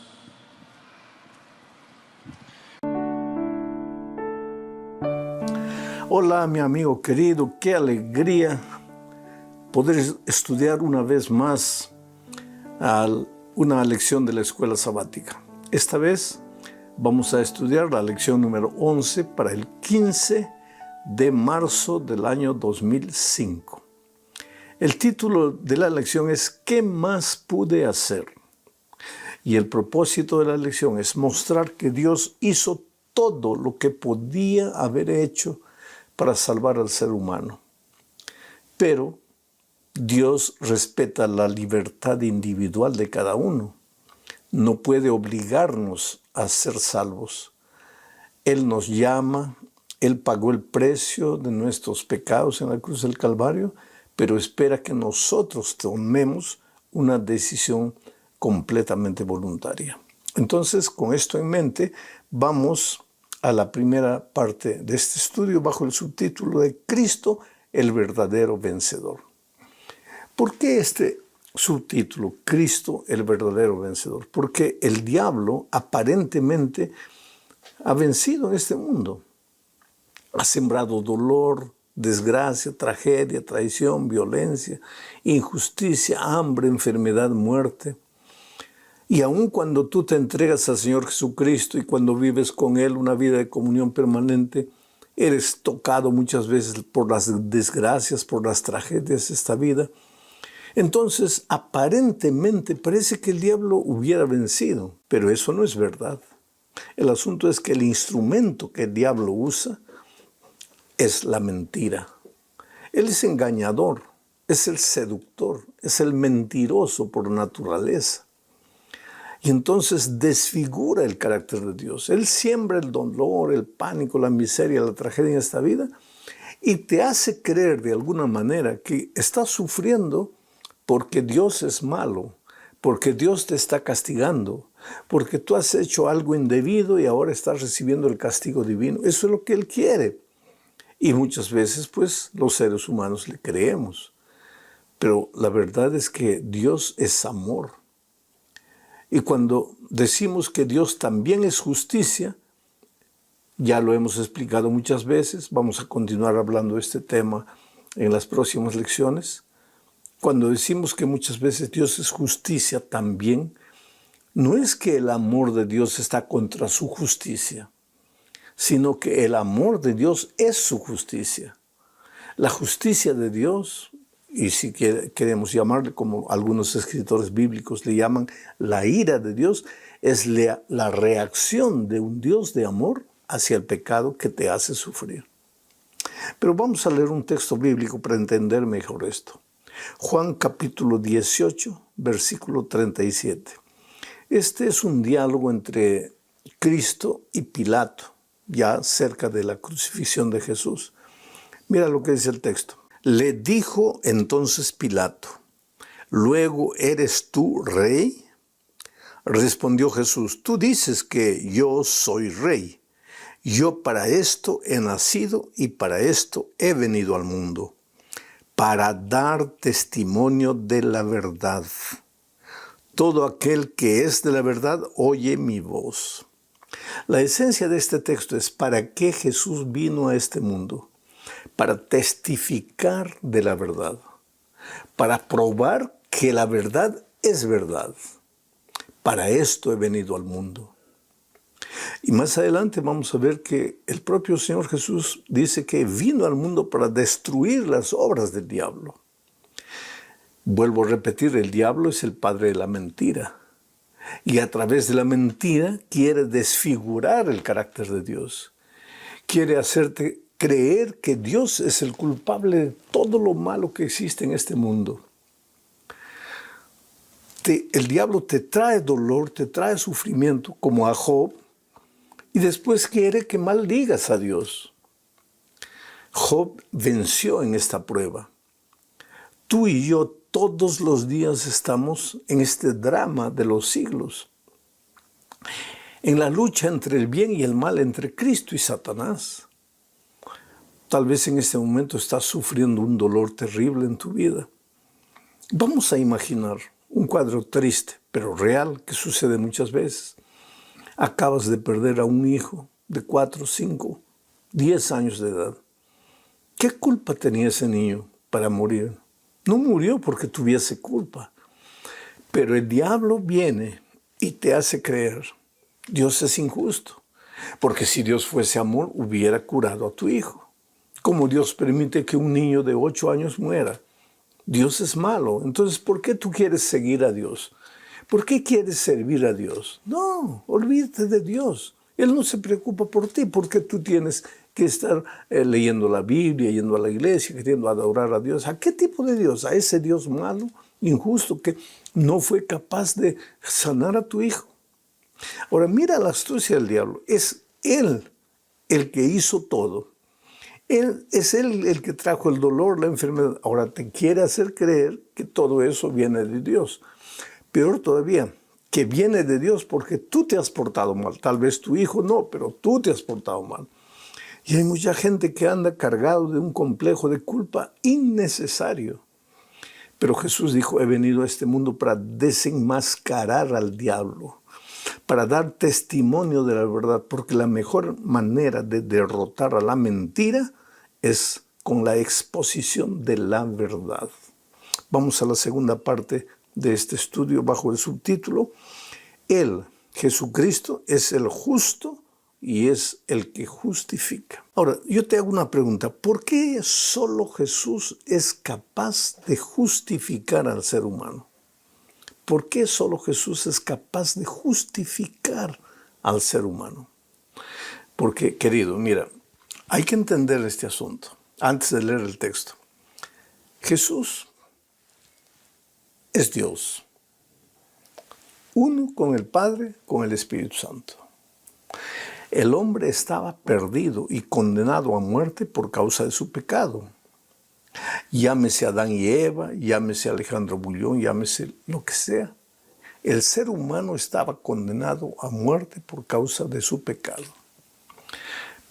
Hola, mi amigo querido. Qué alegría poder estudiar una vez más una lección de la escuela sabática. Esta vez vamos a estudiar la lección número 11 para el 15 de marzo del año 2005. El título de la lección es ¿Qué más pude hacer? Y el propósito de la lección es mostrar que Dios hizo todo lo que podía haber hecho para salvar al ser humano. Pero Dios respeta la libertad individual de cada uno. No puede obligarnos a ser salvos. Él nos llama, Él pagó el precio de nuestros pecados en la cruz del Calvario, pero espera que nosotros tomemos una decisión completamente voluntaria. Entonces, con esto en mente, vamos a la primera parte de este estudio bajo el subtítulo de Cristo, el verdadero vencedor. ¿Por qué este subtítulo, Cristo, el verdadero vencedor? Porque el diablo aparentemente ha vencido en este mundo. Ha sembrado dolor, desgracia, tragedia, traición, violencia, injusticia, hambre, enfermedad, muerte. Y aun cuando tú te entregas al Señor Jesucristo y cuando vives con Él una vida de comunión permanente, eres tocado muchas veces por las desgracias, por las tragedias de esta vida. Entonces, aparentemente parece que el diablo hubiera vencido, pero eso no es verdad. El asunto es que el instrumento que el diablo usa es la mentira. Él es engañador, es el seductor, es el mentiroso por naturaleza. Y entonces desfigura el carácter de Dios. Él siembra el dolor, el pánico, la miseria, la tragedia en esta vida y te hace creer de alguna manera que estás sufriendo porque Dios es malo, porque Dios te está castigando, porque tú has hecho algo indebido y ahora estás recibiendo el castigo divino. Eso es lo que Él quiere. Y muchas veces, pues, los seres humanos le creemos. Pero la verdad es que Dios es amor. Y cuando decimos que Dios también es justicia, ya lo hemos explicado muchas veces, vamos a continuar hablando de este tema en las próximas lecciones. Cuando decimos que muchas veces Dios es justicia también, no es que el amor de Dios está contra su justicia, sino que el amor de Dios es su justicia. La justicia de Dios, y si queremos llamarle como algunos escritores bíblicos le llaman, la ira de Dios, es la reacción de un Dios de amor hacia el pecado que te hace sufrir. Pero vamos a leer un texto bíblico para entender mejor esto. Juan capítulo 18, versículo 37. Este es un diálogo entre Cristo y Pilato, ya cerca de la crucifixión de Jesús. Mira lo que dice el texto. Le dijo entonces Pilato, ¿luego eres tú rey? Respondió Jesús, tú dices que yo soy rey. Yo para esto he nacido y para esto he venido al mundo, para dar testimonio de la verdad. Todo aquel que es de la verdad oye mi voz. La esencia de este texto es para qué Jesús vino a este mundo. Para testificar de la verdad. Para probar que la verdad es verdad. Para esto he venido al mundo. Y más adelante vamos a ver que el propio Señor Jesús dice que vino al mundo para destruir las obras del diablo. Vuelvo a repetir, el diablo es el padre de la mentira. Y a través de la mentira quiere desfigurar el carácter de Dios. Quiere hacerte creer que Dios es el culpable de todo lo malo que existe en este mundo. El diablo te trae dolor, te trae sufrimiento, como a Job, y después quiere que maldigas a Dios. Job venció en esta prueba. Tú y yo todos los días estamos en este drama de los siglos, en la lucha entre el bien y el mal, entre Cristo y Satanás. Tal vez en este momento estás sufriendo un dolor terrible en tu vida. Vamos a imaginar un cuadro triste, pero real, que sucede muchas veces. Acabas de perder a un hijo de 4, 5, 10 años de edad. ¿Qué culpa tenía ese niño para morir? No murió porque tuviese culpa. Pero el diablo viene y te hace creer, Dios es injusto. Porque si Dios fuese amor, hubiera curado a tu hijo. Como Dios permite que un niño de 8 años muera. Dios es malo. Entonces, ¿por qué tú quieres seguir a Dios? ¿Por qué quieres servir a Dios? No, olvídate de Dios. Él no se preocupa por ti porque tú tienes que estar leyendo la Biblia, yendo a la iglesia, queriendo adorar a Dios. ¿A qué tipo de Dios? ¿A ese Dios malo, injusto, que no fue capaz de sanar a tu hijo? Ahora, mira la astucia del diablo. Es Él el que hizo todo. Es Él el que trajo el dolor, la enfermedad. Ahora te quiere hacer creer que todo eso viene de Dios. Peor todavía, que viene de Dios porque tú te has portado mal. Tal vez tu hijo no, pero tú te has portado mal. Y hay mucha gente que anda cargado de un complejo de culpa innecesario. Pero Jesús dijo, he venido a este mundo para desenmascarar al diablo, para dar testimonio de la verdad, porque la mejor manera de derrotar a la mentira es con la exposición de la verdad. Vamos a la segunda parte de este estudio bajo el subtítulo, Él, Jesucristo, es el justo y es el que justifica. Ahora, yo te hago una pregunta, ¿por qué solo Jesús es capaz de justificar al ser humano? ¿Por qué solo Jesús es capaz de justificar al ser humano? Porque, querido, mira, hay que entender este asunto antes de leer el texto. Jesús es Dios, uno con el Padre, con el Espíritu Santo. El hombre estaba perdido y condenado a muerte por causa de su pecado. Llámese Adán y Eva, llámese Alejandro Bullón, llámese lo que sea. El ser humano estaba condenado a muerte por causa de su pecado.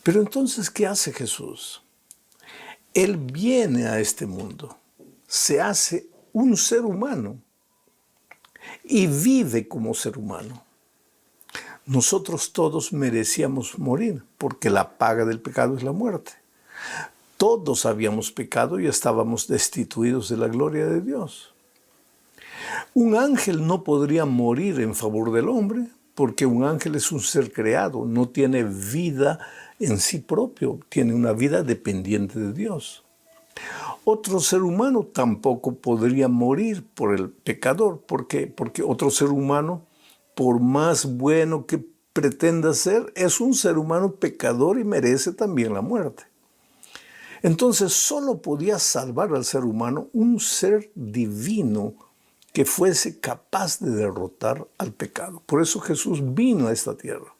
Pero entonces, ¿qué hace Jesús? Él viene a este mundo, se hace un ser humano y vive como ser humano. Nosotros todos merecíamos morir porque la paga del pecado es la muerte. Todos habíamos pecado y estábamos destituidos de la gloria de Dios. Un ángel no podría morir en favor del hombre porque un ángel es un ser creado, no tiene vida en sí propio, tiene una vida dependiente de Dios. Otro ser humano tampoco podría morir por el pecador. ¿Por qué? Porque otro ser humano, por más bueno que pretenda ser, es un ser humano pecador y merece también la muerte. Entonces solo podía salvar al ser humano un ser divino que fuese capaz de derrotar al pecado. Por eso Jesús vino a esta tierra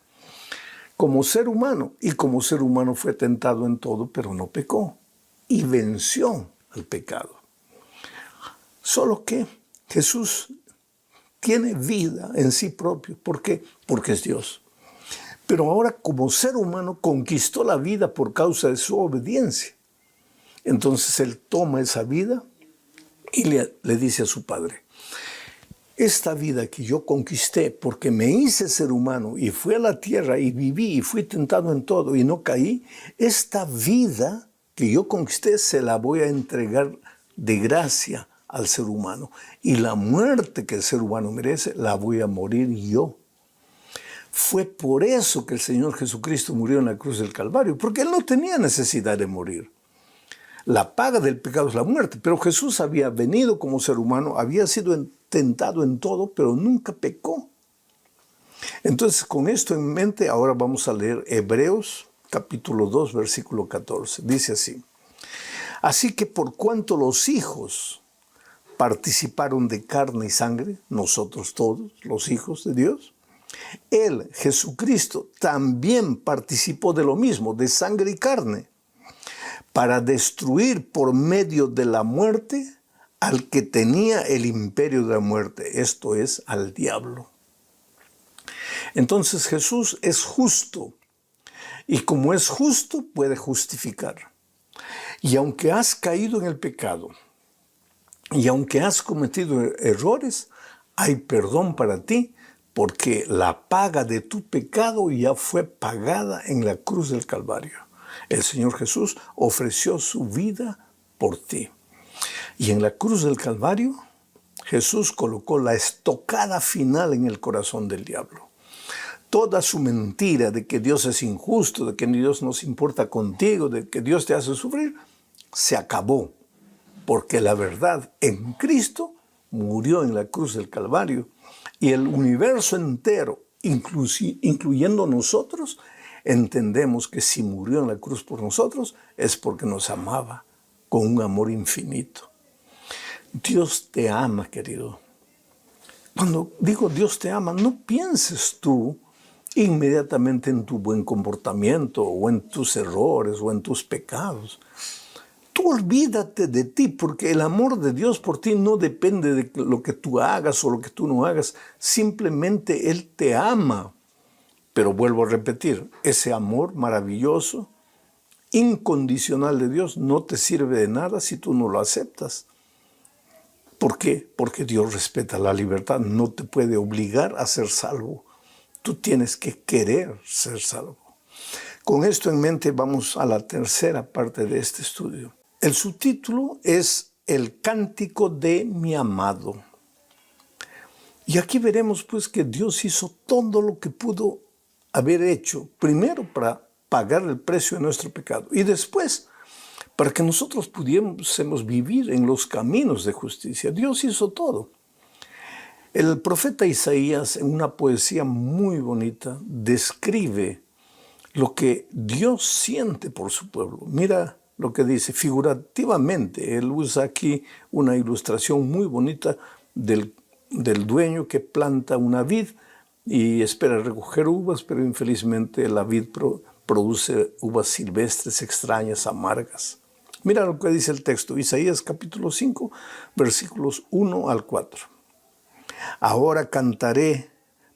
como ser humano, y como ser humano fue tentado en todo, pero no pecó, y venció al pecado. Solo que Jesús tiene vida en sí propio. ¿Por qué? Porque es Dios. Pero ahora como ser humano conquistó la vida por causa de su obediencia. Entonces Él toma esa vida y le dice a su Padre: esta vida que yo conquisté porque me hice ser humano y fui a la tierra y viví y fui tentado en todo y no caí, esta vida que yo conquisté se la voy a entregar de gracia al ser humano. Y la muerte que el ser humano merece la voy a morir yo. Fue por eso que el Señor Jesucristo murió en la cruz del Calvario, porque Él no tenía necesidad de morir. La paga del pecado es la muerte, pero Jesús había venido como ser humano, había sido tentado en todo, pero nunca pecó. Entonces, con esto en mente, ahora vamos a leer Hebreos capítulo 2, versículo 14. Dice así: así que por cuanto los hijos participaron de carne y sangre, nosotros todos, los hijos de Dios, Él, Jesucristo, también participó de lo mismo, de sangre y carne, para destruir por medio de la muerte al que tenía el imperio de la muerte, esto es, al diablo. Entonces Jesús es justo, y como es justo, puede justificar. Y aunque has caído en el pecado, y aunque has cometido errores, hay perdón para ti, porque la paga de tu pecado ya fue pagada en la cruz del Calvario. El Señor Jesús ofreció su vida por ti. Y en la cruz del Calvario, Jesús colocó la estocada final en el corazón del diablo. Toda su mentira de que Dios es injusto, de que Dios no se importa contigo, de que Dios te hace sufrir, se acabó. Porque la verdad en Cristo murió en la cruz del Calvario. Y el universo entero, incluyendo nosotros, entendemos que si murió en la cruz por nosotros es porque nos amaba con un amor infinito. Dios te ama, querido. Cuando digo Dios te ama, no pienses tú inmediatamente en tu buen comportamiento o en tus errores o en tus pecados. Tú olvídate de ti, porque el amor de Dios por ti no depende de lo que tú hagas o lo que tú no hagas. Simplemente Él te ama. Pero vuelvo a repetir, ese amor maravilloso, incondicional de Dios, no te sirve de nada si tú no lo aceptas. ¿Por qué? Porque Dios respeta la libertad, no te puede obligar a ser salvo. Tú tienes que querer ser salvo. Con esto en mente vamos a la tercera parte de este estudio. El subtítulo es El Cántico de mi amado. Y aquí veremos pues que Dios hizo todo lo que pudo haber hecho, primero para pagar el precio de nuestro pecado y después para que nosotros pudiésemos vivir en los caminos de justicia. Dios hizo todo. El profeta Isaías, en una poesía muy bonita, describe lo que Dios siente por su pueblo. Mira lo que dice figurativamente. Él usa aquí una ilustración muy bonita del dueño que planta una vid y espera recoger uvas, pero infelizmente la vid produce uvas silvestres, extrañas, amargas. Mira lo que dice el texto, Isaías capítulo 5, versículos 1 al 4. Ahora cantaré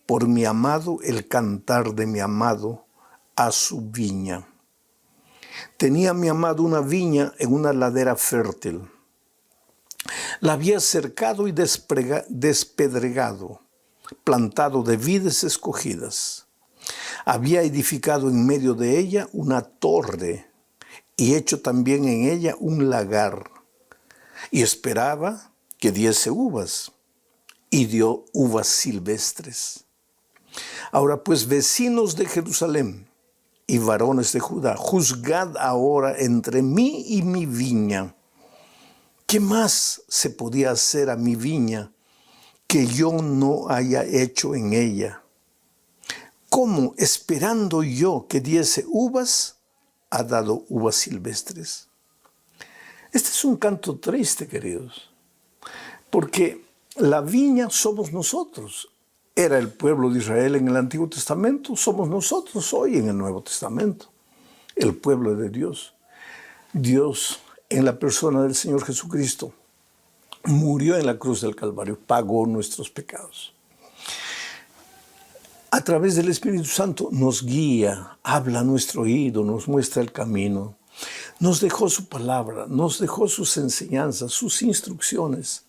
por mi amado el cantar de mi amado a su viña. Tenía mi amado una viña en una ladera fértil. La había cercado y despedregado, plantado de vides escogidas. Había edificado en medio de ella una torre y hecho también en ella un lagar. Y esperaba que diese uvas, y dio uvas silvestres. Ahora pues, vecinos de Jerusalén y varones de Judá, juzgad ahora entre mí y mi viña. ¿Qué más se podía hacer a mi viña que yo no haya hecho en ella? ¿Cómo, esperando yo que diese uvas, ha dado uvas silvestres? Este es un canto triste, queridos, porque la viña somos nosotros. Era el pueblo de Israel en el Antiguo Testamento, somos nosotros hoy en el Nuevo Testamento, el pueblo de Dios. Dios, en la persona del Señor Jesucristo, murió en la cruz del Calvario, pagó nuestros pecados. A través del Espíritu Santo nos guía, habla a nuestro oído, nos muestra el camino. Nos dejó su palabra, nos dejó sus enseñanzas, sus instrucciones.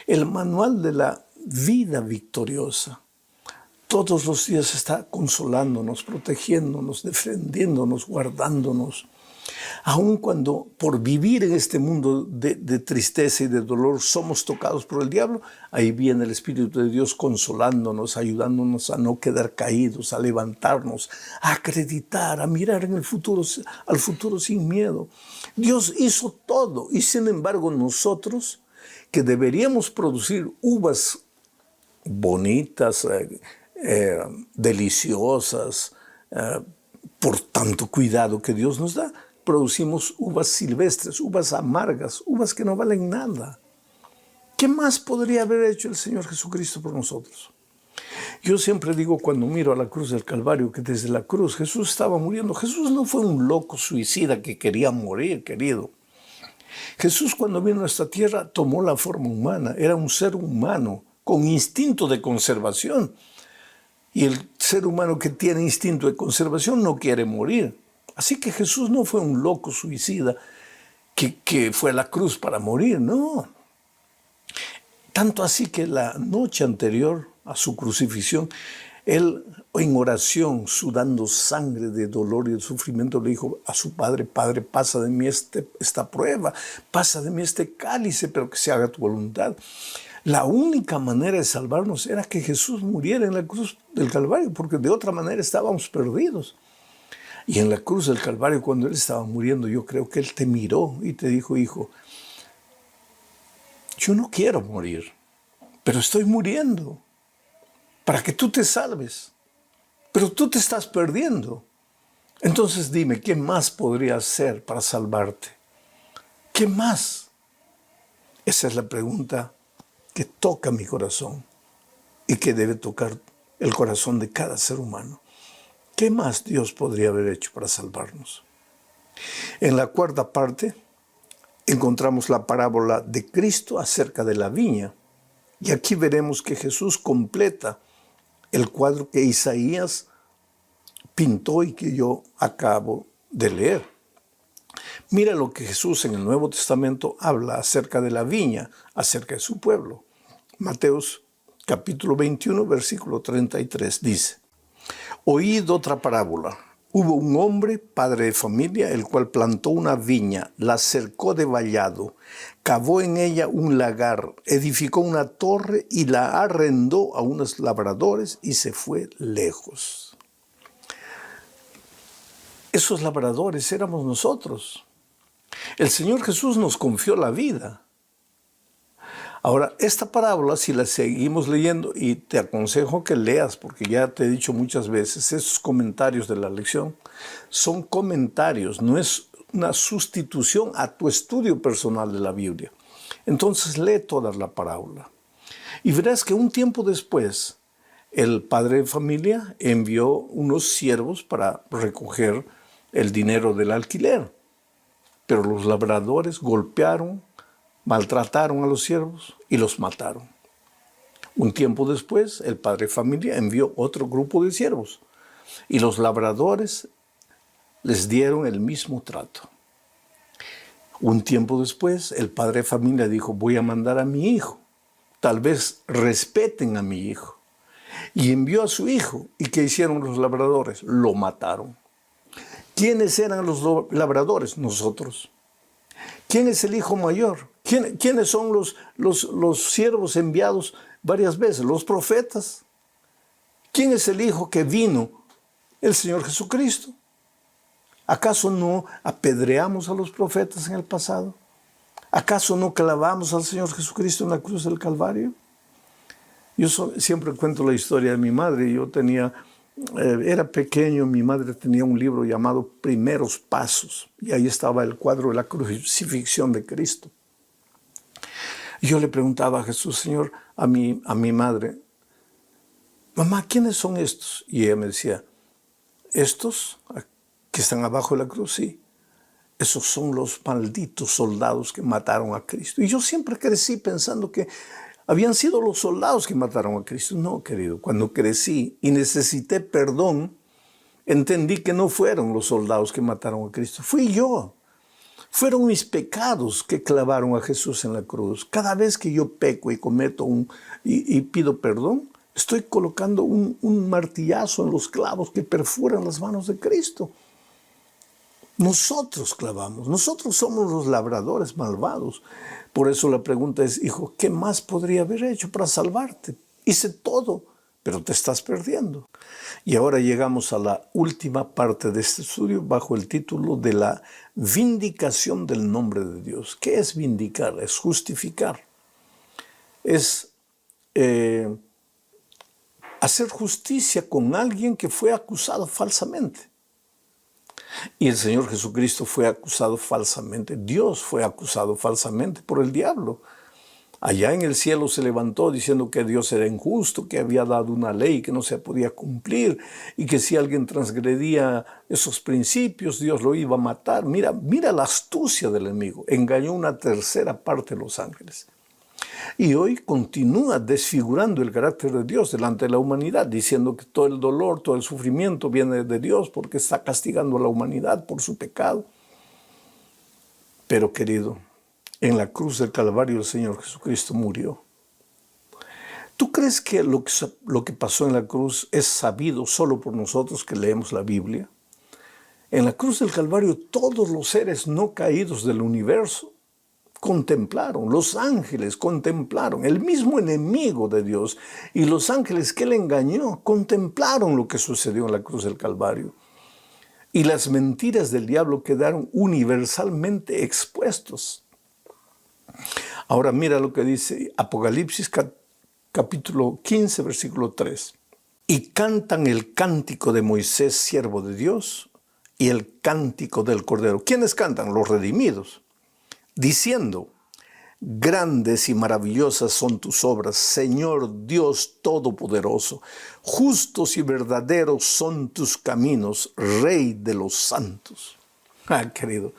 El manual de la vida victoriosa. Todos los días está consolándonos, protegiéndonos, defendiéndonos, guardándonos. Aun cuando por vivir en este mundo de tristeza y de dolor somos tocados por el diablo, ahí viene el Espíritu de Dios consolándonos, ayudándonos a no quedar caídos, a levantarnos, a acreditar, a mirar en el futuro, al futuro sin miedo. Dios hizo todo y sin embargo nosotros, que deberíamos producir uvas bonitas, deliciosas, por tanto cuidado que Dios nos da, producimos uvas silvestres, uvas amargas, uvas que no valen nada. ¿Qué más podría haber hecho el Señor Jesucristo por nosotros? Yo siempre digo cuando miro a la cruz del Calvario que desde la cruz Jesús estaba muriendo. Jesús no fue un loco suicida que quería morir, querido. Jesús cuando vino a esta tierra tomó la forma humana, era un ser humano con instinto de conservación. Y el ser humano que tiene instinto de conservación no quiere morir. Así que Jesús no fue un loco suicida que fue a la cruz para morir, no. Tanto así que la noche anterior a su crucifixión, él en oración, sudando sangre de dolor y de sufrimiento, le dijo a su padre: Padre, pasa de mí esta prueba, pasa de mí este cálice, pero que se haga tu voluntad. La única manera de salvarnos era que Jesús muriera en la cruz del Calvario, porque de otra manera estábamos perdidos. Y en la cruz del Calvario, cuando Él estaba muriendo, yo creo que Él te miró y te dijo: hijo, yo no quiero morir, pero estoy muriendo para que tú te salves. Pero tú te estás perdiendo. Entonces dime, ¿qué más podría hacer para salvarte? ¿Qué más? Esa es la pregunta que toca mi corazón y que debe tocar el corazón de cada ser humano. ¿Qué más Dios podría haber hecho para salvarnos? En la cuarta parte encontramos la parábola de Cristo acerca de la viña. Y aquí veremos que Jesús completa el cuadro que Isaías pintó y que yo acabo de leer. Mira lo que Jesús en el Nuevo Testamento habla acerca de la viña, acerca de su pueblo. Mateos capítulo 21, versículo 33 dice: Oíd otra parábola. Hubo un hombre, padre de familia, el cual plantó una viña, la cercó de vallado, cavó en ella un lagar, edificó una torre y la arrendó a unos labradores y se fue lejos. Esos labradores éramos nosotros. El Señor Jesús nos confió la vida. Ahora, esta parábola, si la seguimos leyendo, y te aconsejo que leas, porque ya te he dicho muchas veces, esos comentarios de la lección son comentarios, no es una sustitución a tu estudio personal de la Biblia. Entonces lee toda la parábola y verás que un tiempo después el padre de familia envió unos siervos para recoger el dinero del alquiler, pero los labradores golpearon, maltrataron a los siervos y los mataron. Un tiempo después, el padre de familia envió otro grupo de siervos y los labradores les dieron el mismo trato. Un tiempo después, el padre de familia dijo, voy a mandar a mi hijo. Tal vez respeten a mi hijo. Y envió a su hijo. ¿Y qué hicieron los labradores? Lo mataron. ¿Quiénes eran los labradores? Nosotros. ¿Quién es el hijo mayor? ¿Quiénes son los siervos enviados varias veces? Los profetas. ¿Quién es el hijo que vino? El Señor Jesucristo. ¿Acaso no apedreamos a los profetas en el pasado? ¿Acaso no clavamos al Señor Jesucristo en la cruz del Calvario? Yo siempre cuento la historia de mi madre. Yo era pequeño, mi madre tenía un libro llamado Primeros Pasos, y ahí estaba el cuadro de la crucifixión de Cristo. Y yo le preguntaba a Jesús, Señor, a mi madre, mamá, ¿quiénes son estos? Y ella me decía, estos que están abajo de la cruz, sí. Esos son los malditos soldados que mataron a Cristo. Y yo siempre crecí pensando que habían sido los soldados que mataron a Cristo. No, querido, cuando crecí y necesité perdón, entendí que no fueron los soldados que mataron a Cristo. Fui yo. Fueron mis pecados que clavaron a Jesús en la cruz. Cada vez que yo peco y cometo y pido perdón, estoy colocando un martillazo en los clavos que perforan las manos de Cristo. Nosotros clavamos, nosotros somos los labradores malvados. Por eso la pregunta es, hijo, ¿qué más podría haber hecho para salvarte? Hice todo, pero te estás perdiendo. Y ahora llegamos a la última parte de este estudio bajo el título de la vindicación del nombre de Dios. ¿Qué es vindicar? Es justificar. Es hacer justicia con alguien que fue acusado falsamente. Y el Señor Jesucristo fue acusado falsamente. Dios fue acusado falsamente por el diablo. Allá en el cielo se levantó diciendo que Dios era injusto, que había dado una ley que no se podía cumplir y que si alguien transgredía esos principios, Dios lo iba a matar. Mira la astucia del enemigo. Engañó una tercera parte de los ángeles. Y hoy continúa desfigurando el carácter de Dios delante de la humanidad, diciendo que todo el dolor, todo el sufrimiento viene de Dios porque está castigando a la humanidad por su pecado. Pero, querido, en la cruz del Calvario el Señor Jesucristo murió. ¿Tú crees que lo que pasó en la cruz es sabido solo por nosotros que leemos la Biblia? En la cruz del Calvario todos los seres no caídos del universo contemplaron, los ángeles contemplaron, el mismo enemigo de Dios y los ángeles que él engañó contemplaron lo que sucedió en la cruz del Calvario. Y las mentiras del diablo quedaron universalmente expuestos. Ahora mira lo que dice Apocalipsis capítulo 15, versículo 3. Y cantan el cántico de Moisés, siervo de Dios, y el cántico del Cordero. ¿Quiénes cantan? Los redimidos. Diciendo, grandes y maravillosas son tus obras, Señor Dios Todopoderoso. Justos y verdaderos son tus caminos, Rey de los santos. Querido,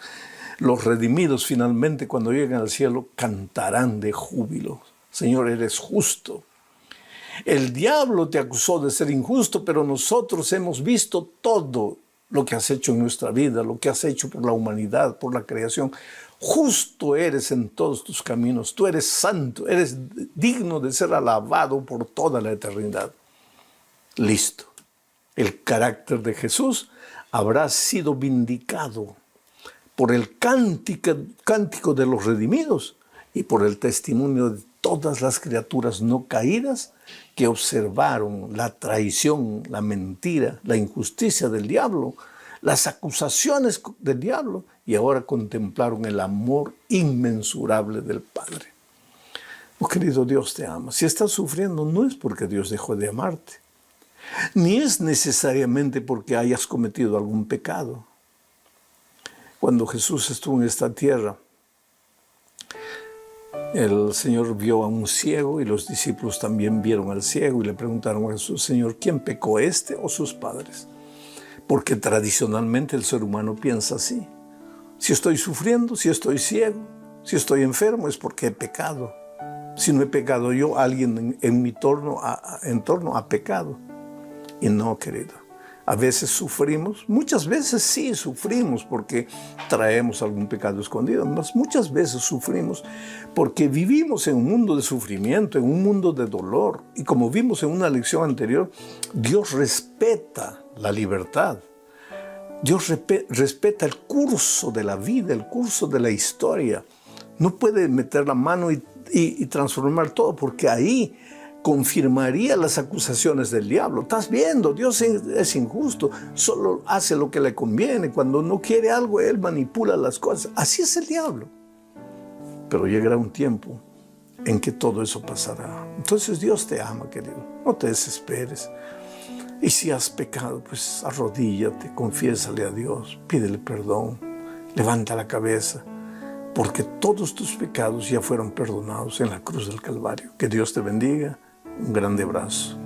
los redimidos finalmente cuando lleguen al cielo cantarán de júbilo. Señor, eres justo. El diablo te acusó de ser injusto, pero nosotros hemos visto todo lo que has hecho en nuestra vida, lo que has hecho por la humanidad, por la creación. Justo eres en todos tus caminos, tú eres santo, eres digno de ser alabado por toda la eternidad. Listo. El carácter de Jesús habrá sido vindicado por el cántico de los redimidos y por el testimonio de todas las criaturas no caídas que observaron la traición, la mentira, la injusticia del diablo, las acusaciones del diablo, y ahora contemplaron el amor inmensurable del Padre. Oh, querido, Dios te ama. Si estás sufriendo, no es porque Dios dejó de amarte, ni es necesariamente porque hayas cometido algún pecado. Cuando Jesús estuvo en esta tierra, el Señor vio a un ciego y los discípulos también vieron al ciego y le preguntaron a Jesús, Señor, ¿quién pecó, este o sus padres? Porque tradicionalmente el ser humano piensa así. Si estoy sufriendo, si estoy ciego, si estoy enfermo, es porque he pecado. Si no he pecado yo, alguien en mi entorno ha pecado. Y no, querido. A veces sufrimos, muchas veces sí sufrimos porque traemos algún pecado escondido, pero muchas veces sufrimos porque vivimos en un mundo de sufrimiento, en un mundo de dolor. Y como vimos en una lección anterior, Dios respeta la libertad. Dios respeta el curso de la vida, el curso de la historia. No puede meter la mano y transformar todo, porque ahí confirmaría las acusaciones del diablo. Estás viendo, Dios es injusto, solo hace lo que le conviene. Cuando no quiere algo, Él manipula las cosas. Así es el diablo. Pero llegará un tiempo en que todo eso pasará. Entonces Dios te ama, querido. No te desesperes. Y si has pecado, pues arrodíllate, confiésale a Dios, pídele perdón, levanta la cabeza, porque todos tus pecados ya fueron perdonados en la cruz del Calvario. Que Dios te bendiga. Un grande abrazo.